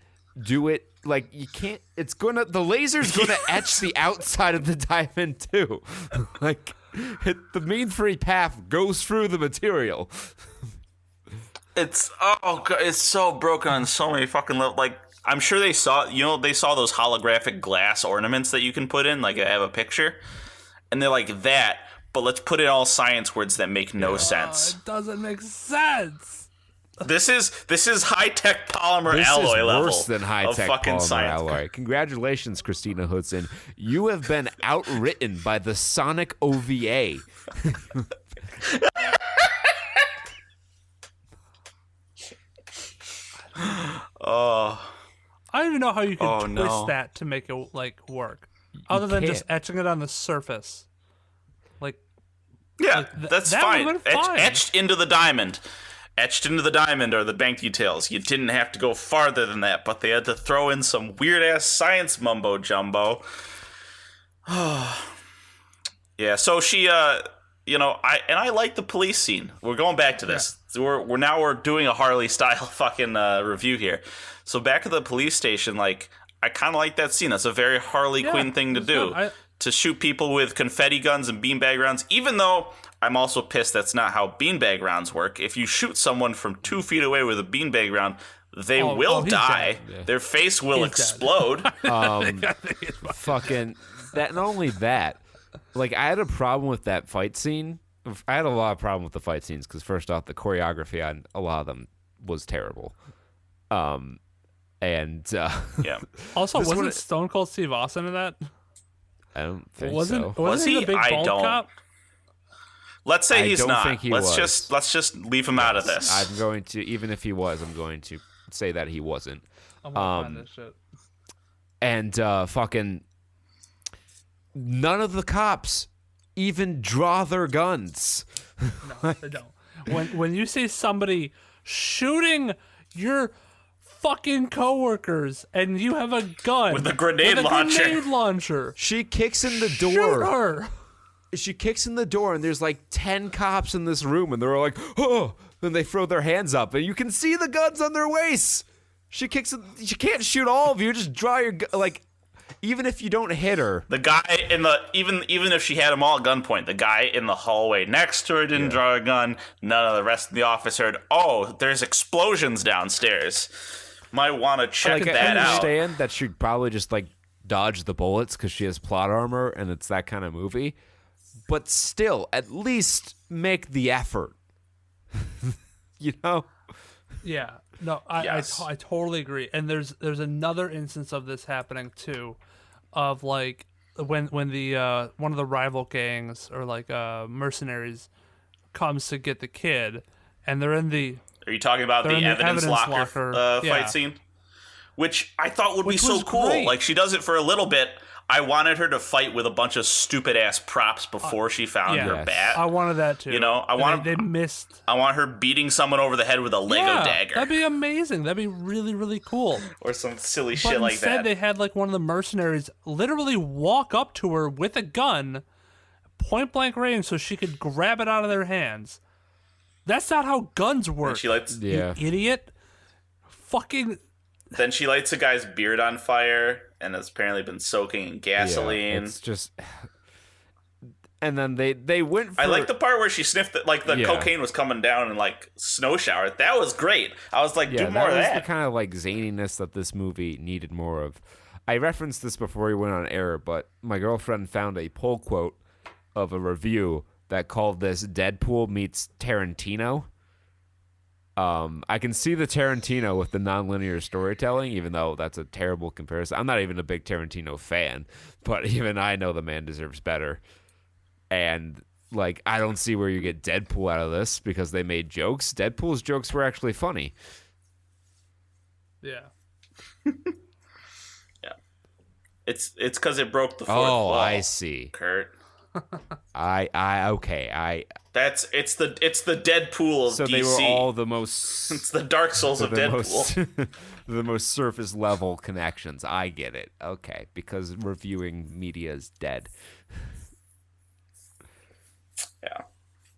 do it... Like, you can't... It's gonna... The laser's gonna etch the outside of the diamond, too. Like... the mean free path goes through the material. It's so broken on so many fucking levels. Like, I'm sure they saw those holographic glass ornaments that you can put in, like I have a picture, and they're like that, but let's put in all science words that make no sense. It doesn't make sense. This is high tech polymer This alloy is level worse than of high-tech fucking polymer science. alloy. Congratulations, Christina Hoodson. You have been outwritten by the Sonic OVA. Oh, I don't even know how you could twist no. that to make it work, other than just can't. etching it on the surface. Yeah, that's that fine. would've been fine. Etched into the diamond. Etched into the diamond are the bank details. You didn't have to go farther than that, but they had to throw in some weird ass science mumbo jumbo. Yeah, so she I like the police scene. We're going back to this. So we're doing a Harley style fucking review here. So back at the police station, like, I kind of like that scene. That's a very Harley Quinn thing to it's do. good. To shoot people with confetti guns and beanbag rounds, even though I'm also pissed that's not how beanbag rounds work. If you shoot someone from 2 feet away with a beanbag round, they will he's die. dead. Yeah. Their face will He's explode. Fucking that. Not only that, like, I had a problem with that fight scene. I had a lot of problem with the fight scenes because, first off, the choreography on a lot of them was terrible. Yeah. Also, This wasn't one- Stone Cold Steve Austin in that? I don't think Wasn't so. Was he he? the big I bald don't. cop? Let's say I he's don't not. think he let's was. just leave him out of this. I'm going to, even if he was, I'm going to say that he wasn't. I'm gonna find this shit. And fucking none of the cops even draw their guns. No, they don't. When you see somebody shooting your fucking coworkers and you have a gun With a grenade launcher. She kicks in the shoot door. her. She kicks in the door, and there's like 10 cops in this room, and they're all like, oh, then they throw their hands up, and you can see the guns on their waists. She kicks it. She can't shoot all of you. Just draw your like, even if you don't hit her. The guy in the even if she had him all at gunpoint, the guy in the hallway next to her didn't draw a gun. None of the rest of the office heard. Oh, there's explosions downstairs. Might want to check Like, that I out. understand that she'd probably just like dodge the bullets because she has plot armor, and it's that kind of movie. But still, at least make the effort. You know? Yeah. No, I totally agree. And there's another instance of this happening too, of like when the one of the rival gangs or like mercenaries comes to get the kid, and they're in the Are you talking about the They're in the evidence evidence locker, locker, yeah. fight scene? Which I thought would be Which so was cool. great. Like, she does it for a little bit. I wanted her to fight with a bunch of stupid ass props before she found yeah. her Yes. bat. I wanted that too. You know, I And want- they missed. I want her beating someone over the head with a Lego Yeah, dagger that'd be amazing. That'd be really, really cool. or some silly But shit like instead, that. they had like one of the mercenaries literally walk up to her with a gun, point blank range, so she could grab it out of their hands. That's not how guns work. She lights, Yeah. You idiot. Fucking. Then she lights a guy's beard on fire, and it's apparently been soaking in gasoline. It's just. And then they went for. I like the part where she sniffed it, like the Yeah. cocaine was coming down in like snow shower. That was great. I was like, Yeah, do more of was that. the kind of like zaniness that this movie needed more of. I referenced this before we went on air, but my girlfriend found a pull quote of a review that called this Deadpool meets Tarantino. I can see the Tarantino with the nonlinear storytelling, even though that's a terrible comparison. I'm not even a big Tarantino fan, but even I know the man deserves better. And like, I don't see where you get Deadpool out of this because they made jokes. Deadpool's jokes were actually funny. Yeah. Yeah, it's because it broke the fourth Oh, wall. I see. Kurt. Okay. It's the Deadpool of So DC. they were all the most It's the Dark Souls of the Deadpool. most the most surface level connections. I get it. Okay, because reviewing media is dead. Yeah,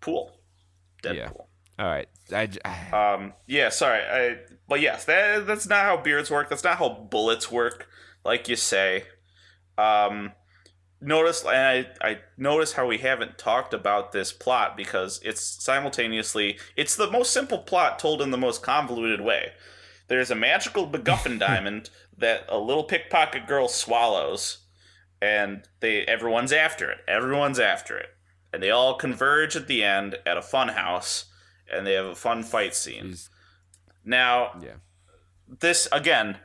pool. Deadpool. Yeah. All right. Yeah, sorry. But yes, that's not how beards work. That's not how bullets work, like you say. Notice, and I notice how we haven't talked about this plot because it's the most simple plot told in the most convoluted way. There's a magical MacGuffin diamond that a little pickpocket girl swallows, and everyone's after it. Everyone's after it, and they all converge at the end at a fun house, and they have a fun fight scene. Now, Yeah. this again,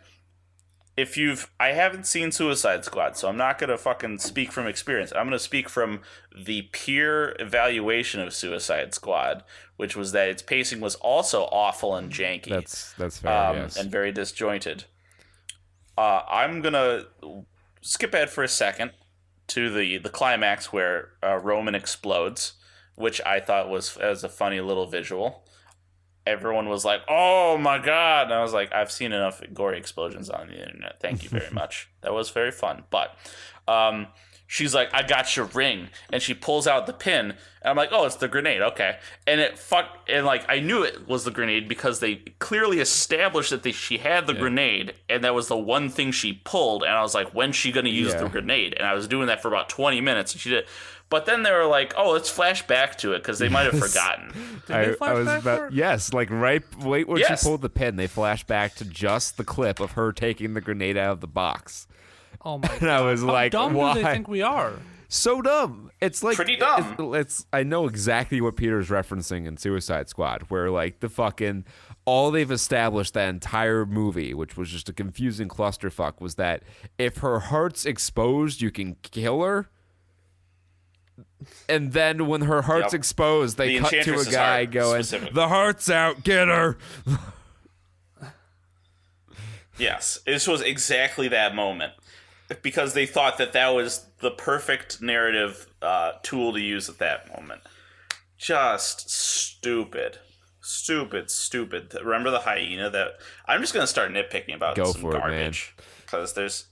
I haven't seen Suicide Squad, so I'm not gonna fucking speak from experience. I'm gonna speak from the peer evaluation of Suicide Squad, which was that its pacing was also awful and janky. That's fair. Yes. And very disjointed. I'm gonna skip ahead for a second to the climax where Roman explodes, which I thought was as a funny little visual. Everyone was like, "Oh my god!" And I was like, "I've seen enough gory explosions on the internet. Thank you very much. That was very fun." But she's like, "I got your ring," and she pulls out the pin, and I'm like, "Oh, it's the grenade, okay." And I knew it was the grenade because they clearly established that she had the grenade, and that was the one thing she pulled. And I was like, "When's she gonna use the grenade?" And I was doing that for about 20 minutes, and she did. But then they were like, "Oh, let's flash back to it," because they might have forgotten. Did they flash back for it? Yes, like right when she pulled the pin, they flashed back to just the clip of her taking the grenade out of the box. Oh my god! And I was like, How dumb why? do they think we are? So dumb. It's like Pretty dumb. It's I know exactly what Peter's referencing in Suicide Squad, where like the fucking all they've established that entire movie, which was just a confusing clusterfuck, was that if her heart's exposed, you can kill her. And then when her heart's exposed, they cut to a Enchantress's guy heart, going, specifically. "The heart's out, get her." Yes, this was exactly that moment. Because they thought that was the perfect narrative tool to use at that moment. Just stupid. Stupid. Remember the hyena that... I'm just going to start nitpicking about Go some for it, garbage. Because there's...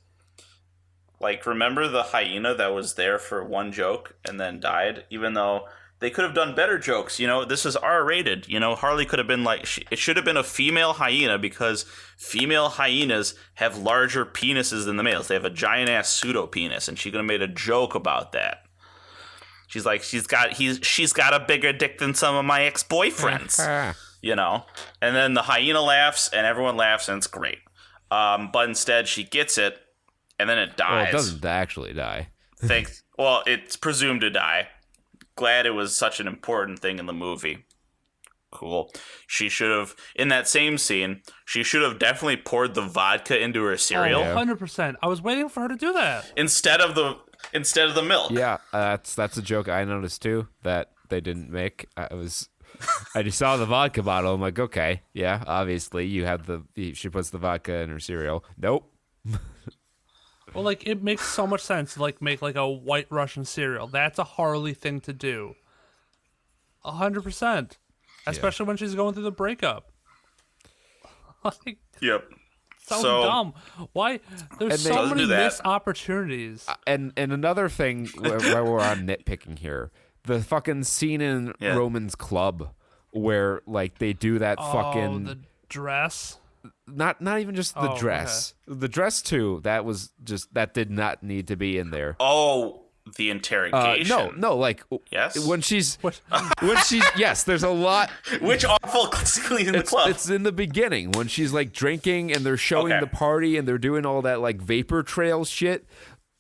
Like, remember the hyena that was there for one joke and then died? Even though they could have done better jokes. You know, this is R-rated. You know, Harley could have been like... It should have been a female hyena because female hyenas have larger penises than the males. They have a giant-ass pseudo-penis, and she could have made a joke about that. She's like, she's got a bigger dick than some of my ex-boyfriends. You know? And then the hyena laughs, and everyone laughs, and it's great. But instead, she gets it, and then it dies. Well, it doesn't actually die. Well, it's presumed to die. Glad it was such an important thing in the movie. Cool. She should have, in that same scene, she should have definitely poured the vodka into her cereal. 100%. I was waiting for her to do that. Instead of the milk. Yeah, that's a joke I noticed too that they didn't make. I just saw the vodka bottle. I'm like, okay, yeah, obviously she puts the vodka in her cereal. Nope. Well, like, it makes so much sense to, like, make, like, a White Russian cereal. That's a Harley thing to do. 100%. Especially when she's going through the breakup. Like, Yep. so dumb. Why? There's so many missed opportunities. And another thing where we're on nitpicking here, the fucking scene in Roman's club where, like, they do that fucking... the dress? Not even just the dress. Okay. The dress too. That did not need to be in there. Oh, the interrogation. No. Like yes, when she's yes. There's a lot. Which awful scene in the club? It's in the beginning when she's like drinking and they're showing the party and they're doing all that like vapor trail shit.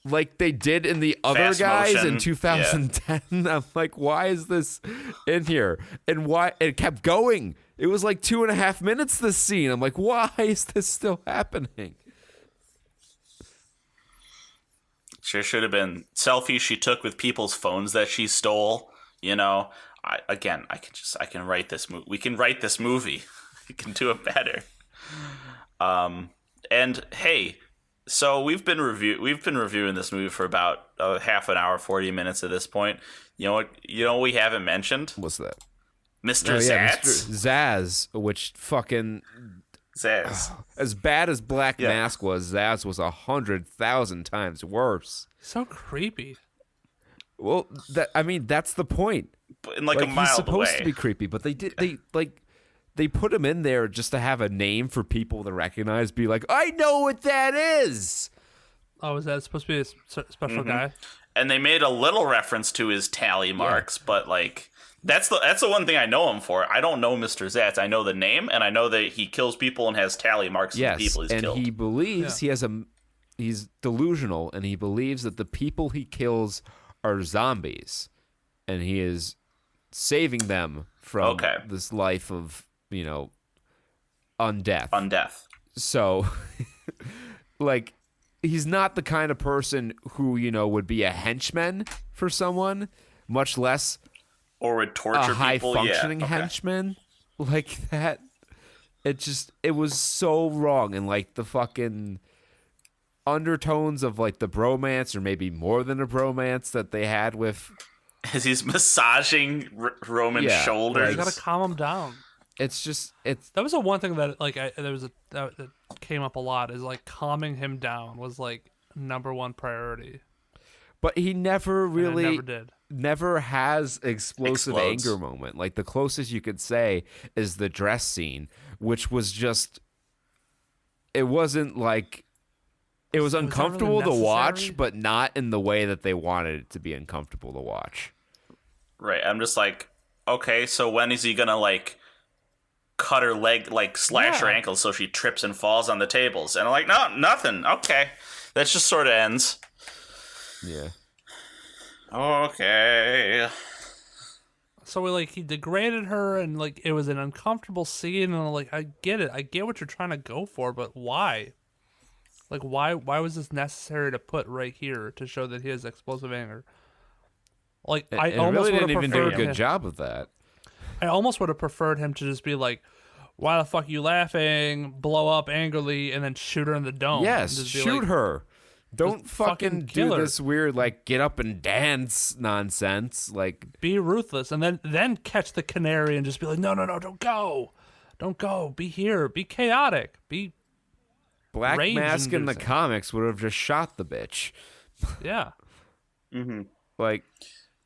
Like they did in the other Fast guys motion. in 2010. Yeah. I'm like, why is this in here? And why it kept going. It was like 2.5 minutes, this scene. I'm like, why is this still happening? Sure should have been selfies she took with people's phones that she stole. You know, I can write this movie. We can write this movie. We can do it better. And hey, so we've been reviewing this movie for about half an hour, 40 minutes at this point. You know what we haven't mentioned? What's that? Mr. Zaz. Mr. Zaz, which fucking Zaz. As bad as Black Mask was, Zaz was 100,000 times worse. So creepy. Well, that's the point. In like a mild he's supposed way. to be creepy, but they put him in there just to have a name for people to recognize. Be like, I know what that is. Oh, is that supposed to be a special guy? And they made a little reference to his tally marks, but like. That's the one thing I know him for. I don't know Mr. Zatz. I know the name, and I know that he kills people and has tally marks of the people he's killed. And he believes he's delusional, and he believes that the people he kills are zombies, and he is saving them from this life of, undeath. Undeath. So, like, he's not the kind of person who, would be a henchman for someone, much less Or would torture a high-functioning people. henchman like that. It was so wrong. And, like, the fucking undertones of, like, the bromance, or maybe more than a bromance that they had with... As he's massaging Roman's shoulders. You gotta calm him down. That was the one thing that that came up a lot, is like calming him down was like number one priority. But he never really never did. Never has explosive Explodes. anger moment. Like, the closest you could say is the dress scene, which was just, it wasn't like, it was uncomfortable to watch, necessary. but not in the way that they wanted it to be uncomfortable to watch. Right. I'm just like, okay, so when is he gonna like cut her leg, like slash her ankle so she trips and falls on the tables? And I'm like, no, nothing. Okay. That just sort of ends. Yeah. Okay. So he degraded her, and like it was an uncomfortable scene, and like I get it. I get what you're trying to go for, but why? Like why was this necessary to put right here to show that he has explosive anger? Like I It almost really would didn't have even do a preferred good him. job of that. I almost would have preferred him to just be like, "Why the fuck you laughing?" Blow up angrily, and then shoot her in the dome. Yes, and just be shoot like, her. Don't Just fucking fucking do kill her. this weird, like, get up and dance nonsense. Like, Be ruthless, and then catch the canary and just be like, "No, don't go, be here, be chaotic, be Black Mask in the rage-inducing. comics would have just shot the bitch. yeah." Like,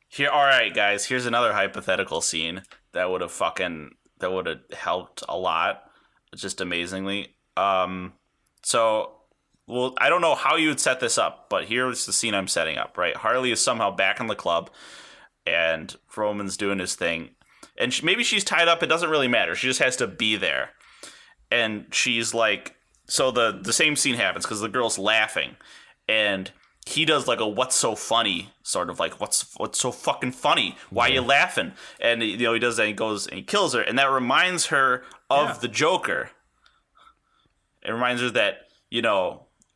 Here, all right, guys. Here's another hypothetical scene that would have helped a lot, just amazingly. So, well, I don't know how you would set this up, but here's the scene I'm setting up. Right, Harley is somehow back in the club, and Roman's doing his thing, and maybe she's tied up. It doesn't really matter. She just has to be there, and she's like, so the same scene happens because the girl's laughing, and he does like a "what's so funny" sort of like what's so fucking funny? Why you laughing? And he does that. And he goes and he kills her, and that reminds her of the Joker. It reminds her that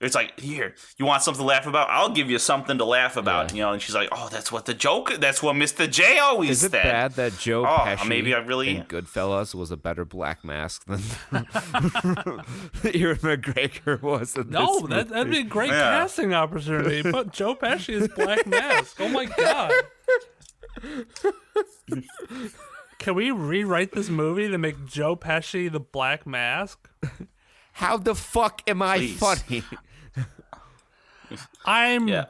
it's like, here, you want something to laugh about? I'll give you something to laugh about. And she's like, oh, that's what Mr. J always is it said. bad that Joe Pesci maybe I really in Goodfellas was a better Black Mask than Ewan McGregor was in No, this that'd be a great Yeah. casting opportunity. Put Joe Pesci as Black Mask. Oh my god. Can we rewrite this movie to make Joe Pesci the Black Mask? How the fuck am I Please. funny? I'm Yeah.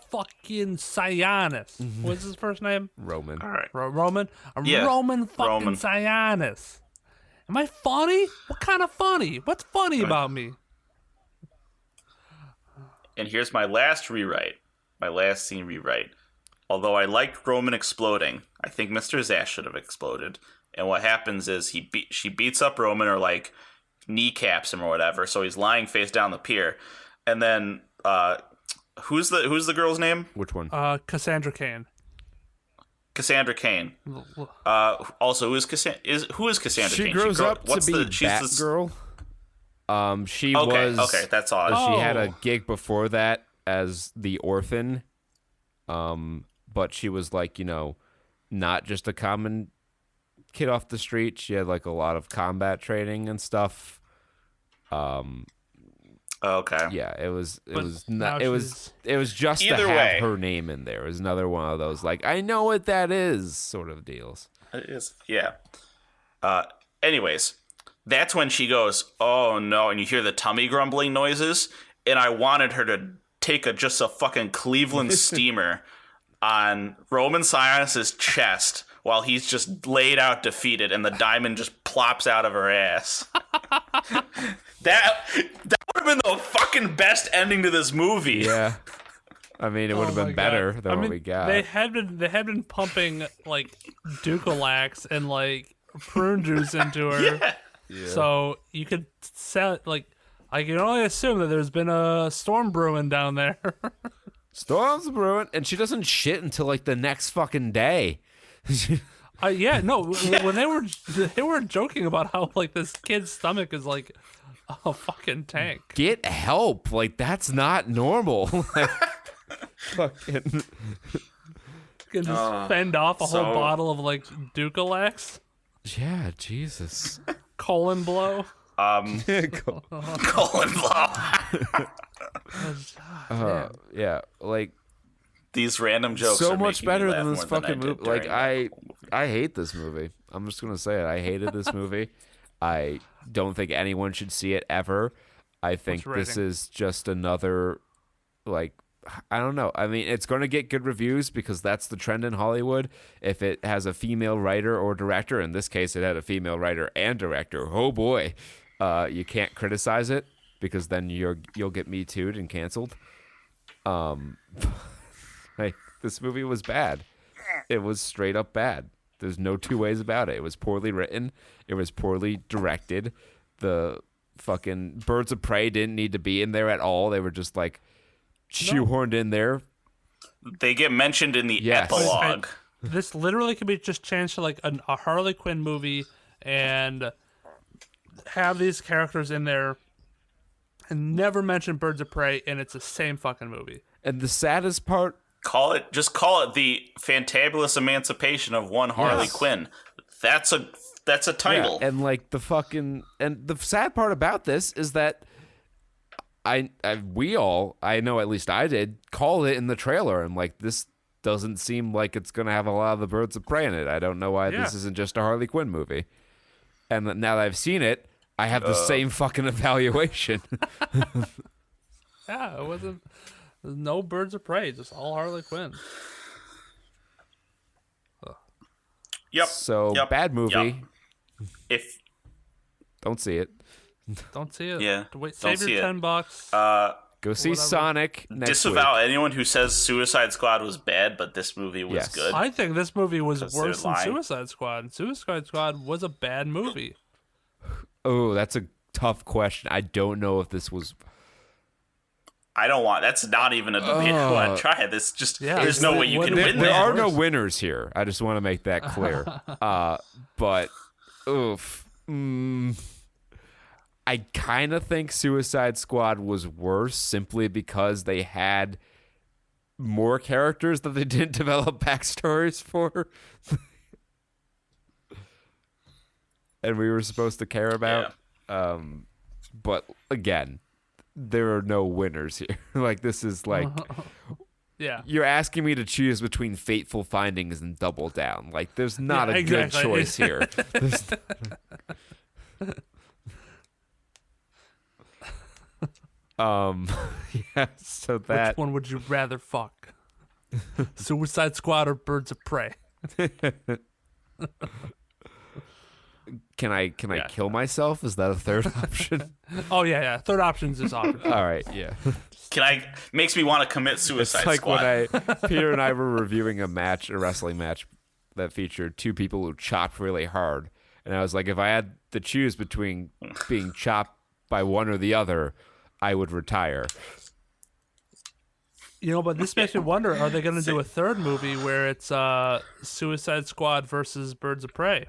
fucking Sionis. What's his first name? Roman. All right. Roman? I'm Yeah, Roman fucking Roman. Sionis. Am I funny? What kind of funny? What's funny about me? And here's my last scene rewrite. Although I liked Roman exploding, I think Mr. Zash should have exploded. And what happens is she beats up Roman, or like kneecaps him or whatever. So he's lying face down the pier, and then who's the girl's name? Which one? Cassandra Cain. Cassandra Cain. Also, who is Cassandra Cain? She grows up to be Batgirl. She was okay. That's all. She had a Oh. gig before that as the orphan. But she was like, not just a common kid off the street. She had like a lot of combat training and stuff. Okay. Yeah, it was now just to Either have way. her name in there. It was another one of those like, I know what that is sort of deals. It is. Yeah. Anyways, that's when she goes, "Oh no," and you hear the tummy grumbling noises, and I wanted her to take just a fucking Cleveland steamer on Roman Sionis' chest while he's just laid out defeated, and the diamond just plops out of her ass. That would have been the fucking best ending to this movie. Yeah. I mean, it would have Oh been my better God. than what we got. They had been pumping like Ducalax and like prune juice into her, so you could sell like I can only assume that there's been a storm brewing down there. Storm's brewing, and she doesn't shit until like the next fucking day. Yeah, no. When they were joking about how like this kid's stomach is like a fucking tank. Get help! Like that's not normal. Like, fucking. Can just fend off a whole so- bottle of like Dukalax, Yeah, Jesus. colon blow. Cool. Colin Blow. Yeah, like These random jokes so are much making me better laugh than this more than fucking I did movie. Like during I hate this movie. I'm just gonna say it. I hated this movie. I don't think anyone should see it ever. I think What's this rating? is just another, like, I don't know. I mean, it's going to get good reviews because that's the trend in Hollywood. If it has a female writer or director, in this case, it had a female writer and director. Oh boy, you can't criticize it because then you'll get Me Too'd and canceled. Like this movie was bad. It was straight up bad. There's no two ways about it. It was poorly written. It was poorly directed. The fucking Birds of Prey didn't need to be in there at all. They were just like shoehorned in there. They get mentioned in the Yes. epilogue. This literally could be just changed to like a Harley Quinn movie and have these characters in there and never mention Birds of Prey, and it's the same fucking movie. And the saddest part, Call it the fantabulous emancipation of one Harley Yes. Quinn. That's a title. yeah, and like the fucking, and the sad part about this is that we all, I know at least I did, call it in the trailer. I'm like, this doesn't seem like it's gonna have a lot of the Birds of Prey in it. I don't know why this isn't just a Harley Quinn movie. And now that I've seen it, I have the same fucking evaluation. Yeah, it wasn't. There's no Birds of Prey, just all Harley Quinn. Yep. So Yep. bad movie. Yep. If Don't see it. Don't see it. Yeah, Wait, don't save see your it. $10. Go see Whatever. Sonic next disavow week. anyone who says Suicide Squad was bad, but this movie was Yes. good. I think this movie was 'Cause they're worse than lying. Suicide Squad. Suicide Squad was a bad movie. Oh, that's a tough question. I don't know if this was. I don't want. That's not even a debate. I want to try it. This just. Yeah, there's no way you what- can there- win There that. are no winners here. I just want to make that clear. But, oof. I kind of think Suicide Squad was worse simply because they had more characters that they didn't develop backstories for. And we were supposed to care about. But, again, there are no winners here. Like, this is like. Yeah. You're asking me to choose between Fateful Findings and Double Down. Like, there's not Yeah, a good exactly. choice here. There's- yeah, so that. Which one would you rather fuck? Suicide Squad or Birds of Prey? Can I kill myself? Is that a third option? Oh, yeah. Third option's this option. All right, yeah. Makes me want to commit Suicide It's like Squad. when Peter and I were reviewing a wrestling match that featured two people who chopped really hard. And I was like, if I had to choose between being chopped by one or the other, I would retire. You know, but this makes me wonder, are they going to do a third movie where it's Suicide Squad versus Birds of Prey?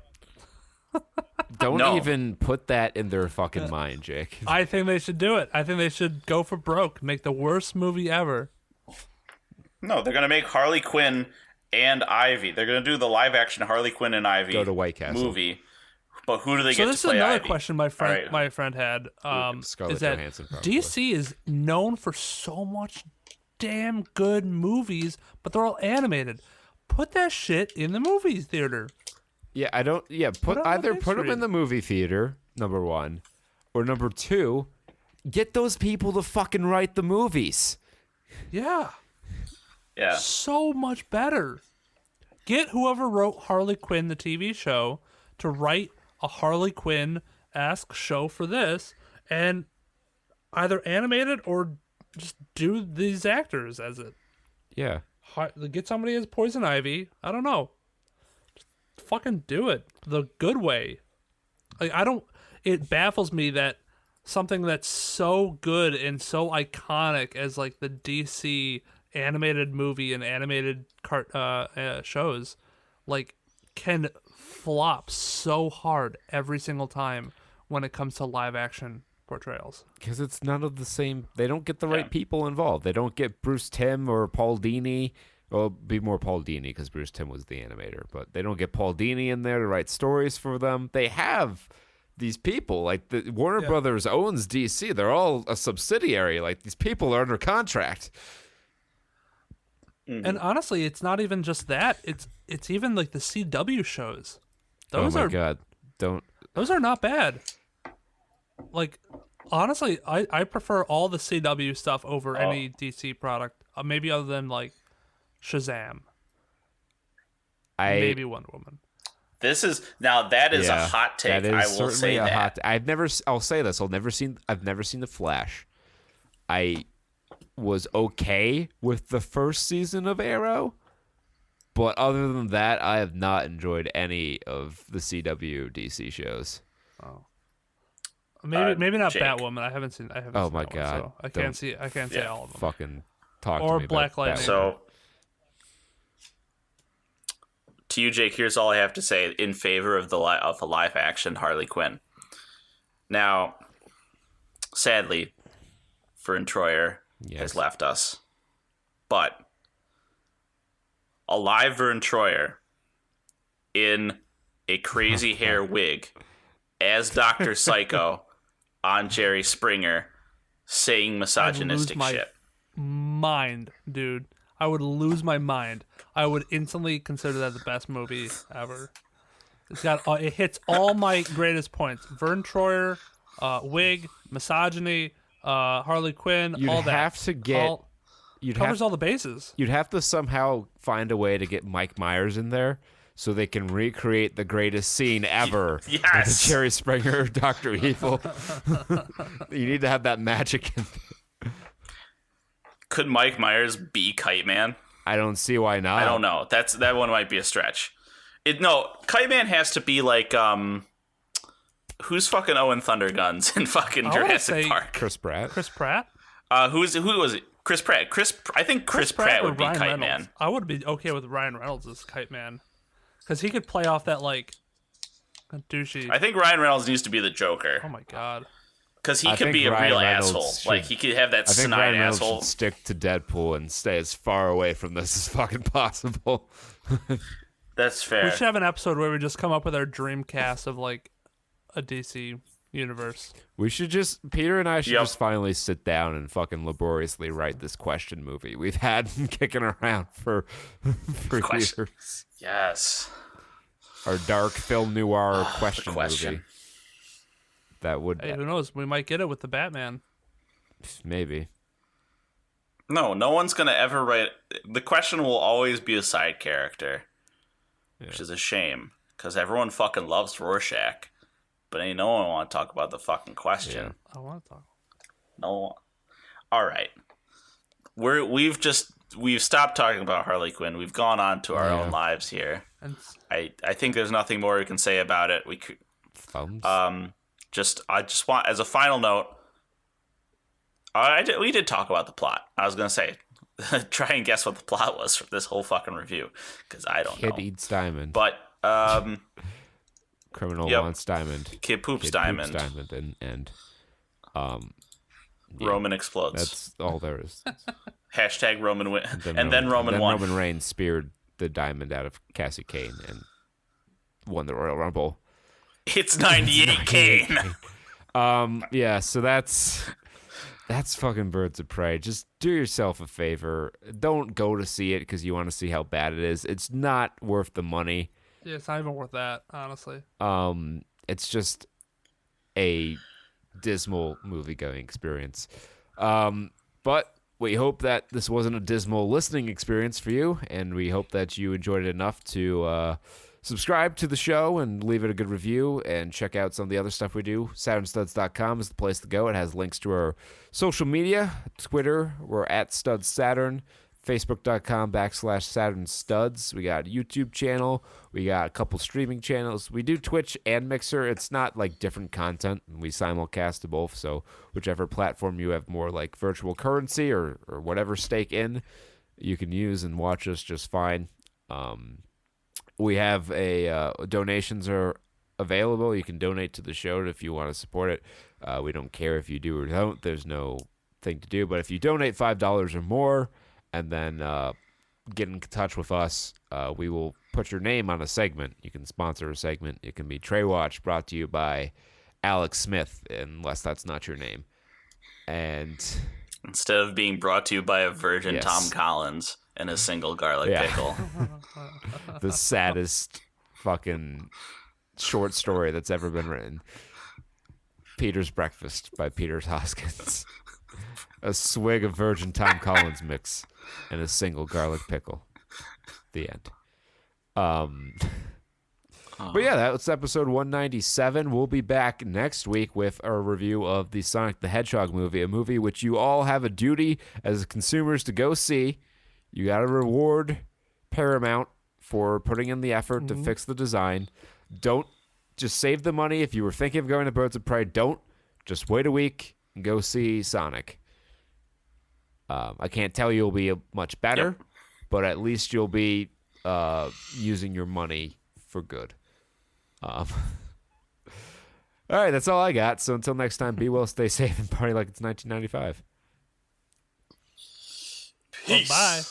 Don't No. even put that in their fucking mind, Jake. I think they should do it. I think they should go for broke, make the worst movie ever. No, they're gonna make Harley Quinn and Ivy. They're gonna do the live action Harley Quinn and Ivy Go to White Castle. movie. But who do they So get this to is play another Ivy? question All right. my friend had. Scarlett Is that Johansson, probably. DC is known for so much damn good movies, but they're all animated. Put that shit in the movie theater. Yeah, I don't. Yeah, Put it on the big put them in screen. the movie theater. Number one, or number two, get those people to fucking write the movies. Yeah. Yeah. So much better. Get whoever wrote Harley Quinn, the TV show, to write a Harley Quinn-esque show for this, and either animate it or just do these actors as it. Yeah, Get somebody as Poison Ivy. I don't know. Just fucking do it the good way. Like, it baffles me that something that's so good and so iconic as like the DC animated movie and animated shows, like, can flop so hard every single time when it comes to live action portrayals. Because it's none of the same. They don't get the right people involved. They don't get Bruce Timm or Paul Dini. Well, it'd be more Paul Dini because Bruce Timm was the animator. But they don't get Paul Dini in there to write stories for them. They have these people. Like, the Warner Brothers owns DC. They're all a subsidiary. Like, these people are under contract. And honestly, it's not even just that. It's even like the CW shows. Those God. Those are not bad. Like, honestly, I prefer all the CW stuff over any DC product. Maybe other than, like, Shazam. Maybe Wonder Woman. That is a hot take. I will say that. I'll say this. I've never seen The Flash. I was okay with the first season of Arrow, but other than that, I have not enjoyed any of the CW DC shows. Oh, maybe not Jake. Batwoman. I haven't seen. Oh my that God! One, so I can't see. I can't say all of them. Fucking talk Or to me Black about Lightning. Batwoman. So, to you, Jake, here's all I have to say in favor of the live action Harley Quinn. Now, sadly, Vern Troyer has left us, but a live Vern Troyer in a crazy hair wig as Dr. Psycho on Jerry Springer saying misogynistic shit. Mind, dude. I would lose my mind. I would instantly consider that the best movie ever. It hits all my greatest points. Vern Troyer, wig, misogyny, Harley Quinn, all that. Covers all the bases. You'd have to somehow find a way to get Mike Myers in there so they can recreate the greatest scene ever. Yes. With Jerry Springer, Dr. Evil. You need to have that magic in there. Could Mike Myers be Kite Man? I don't see why not. I don't know. That one might be a stretch. Kite Man has to be like who's fucking Owen Thunderguns in fucking Jurassic Park? Chris Pratt. Who was it? Chris Pratt. I think Chris Pratt would be Ryan Kite Reynolds. Man. I would be okay with Ryan Reynolds as Kite Man, because he could play off that like douchey. I think Ryan Reynolds needs to be the Joker. Oh my God. Because he could be a real asshole. Like, he could have that snide Ryan Reynolds asshole. should stick to Deadpool and stay as far away from this as fucking possible. That's fair. We should have an episode where we just come up with our dream cast of like a DC universe. Peter and I should just finally sit down and fucking laboriously write this question movie we've had kicking around for years. Yes. Our dark film noir question movie. That would. Hey, who knows? We might get it with the Batman. Maybe. No one's going to ever write... The question will always be a side character, which is a shame, because everyone fucking loves Rorschach, but ain't no one want to talk about the fucking question. Yeah. I want to talk. No one. All right. We've stopped talking about Harley Quinn. We've gone on to our own lives here. And I think there's nothing more we can say about it. We could... Thumbs? I just want, as a final note, we did talk about the plot. I was going to say, try and guess what the plot was for this whole fucking review, because I don't know. Kid eats diamond. But, criminal wants diamond. Kid poops diamond. And Roman explodes. That's all there is. Hashtag Roman win. Then Roman won. Roman Reigns speared the diamond out of Cassie Kane and won the Royal Rumble. It's 98 Kane. So that's fucking Birds of Prey. Just do yourself a favor. Don't go to see it because you want to see how bad it is. It's not worth the money. yeah, it's not even worth that, honestly. It's just a dismal movie-going experience. But we hope that this wasn't a dismal listening experience for you, and we hope that you enjoyed it enough to subscribe to the show and leave it a good review and check out some of the other stuff we do. SaturnStuds.com is the place to go. It has links to our social media. Twitter, we're at StudsSaturn. Facebook.com/SaturnStuds. We got a YouTube channel. We got a couple streaming channels. We do Twitch and Mixer. It's not like different content. We simulcast to both, so whichever platform you have more like virtual currency or whatever stake in, you can use and watch us just fine. We have donations are available. You can donate to the show if you want to support it. We don't care if you do or don't. There's no thing to do. But if you donate $5 or more and then get in touch with us, we will put your name on a segment. You can sponsor a segment. It can be Trea Watch, brought to you by Alex Smith, unless that's not your name. And instead of being brought to you by a virgin Yes. Tom Collins and a single garlic Yeah. pickle. the saddest fucking short story that's ever been written. Peter's Breakfast by Peter Hoskins. A swig of virgin Tom Collins mix and a single garlic pickle. The end. But yeah, that was episode 197. We'll be back next week with our review of the Sonic the Hedgehog movie, a movie which you all have a duty as consumers to go see. You got to reward Paramount for putting in the effort to fix the design. Don't just save the money. If you were thinking of going to Birds of Prey, don't. Just wait a week and go see Sonic. I can't tell you it'll be much better, but at least you'll be using your money for good. All right, that's all I got. So until next time, be well, stay safe, and party like it's 1995. Peace. Bye.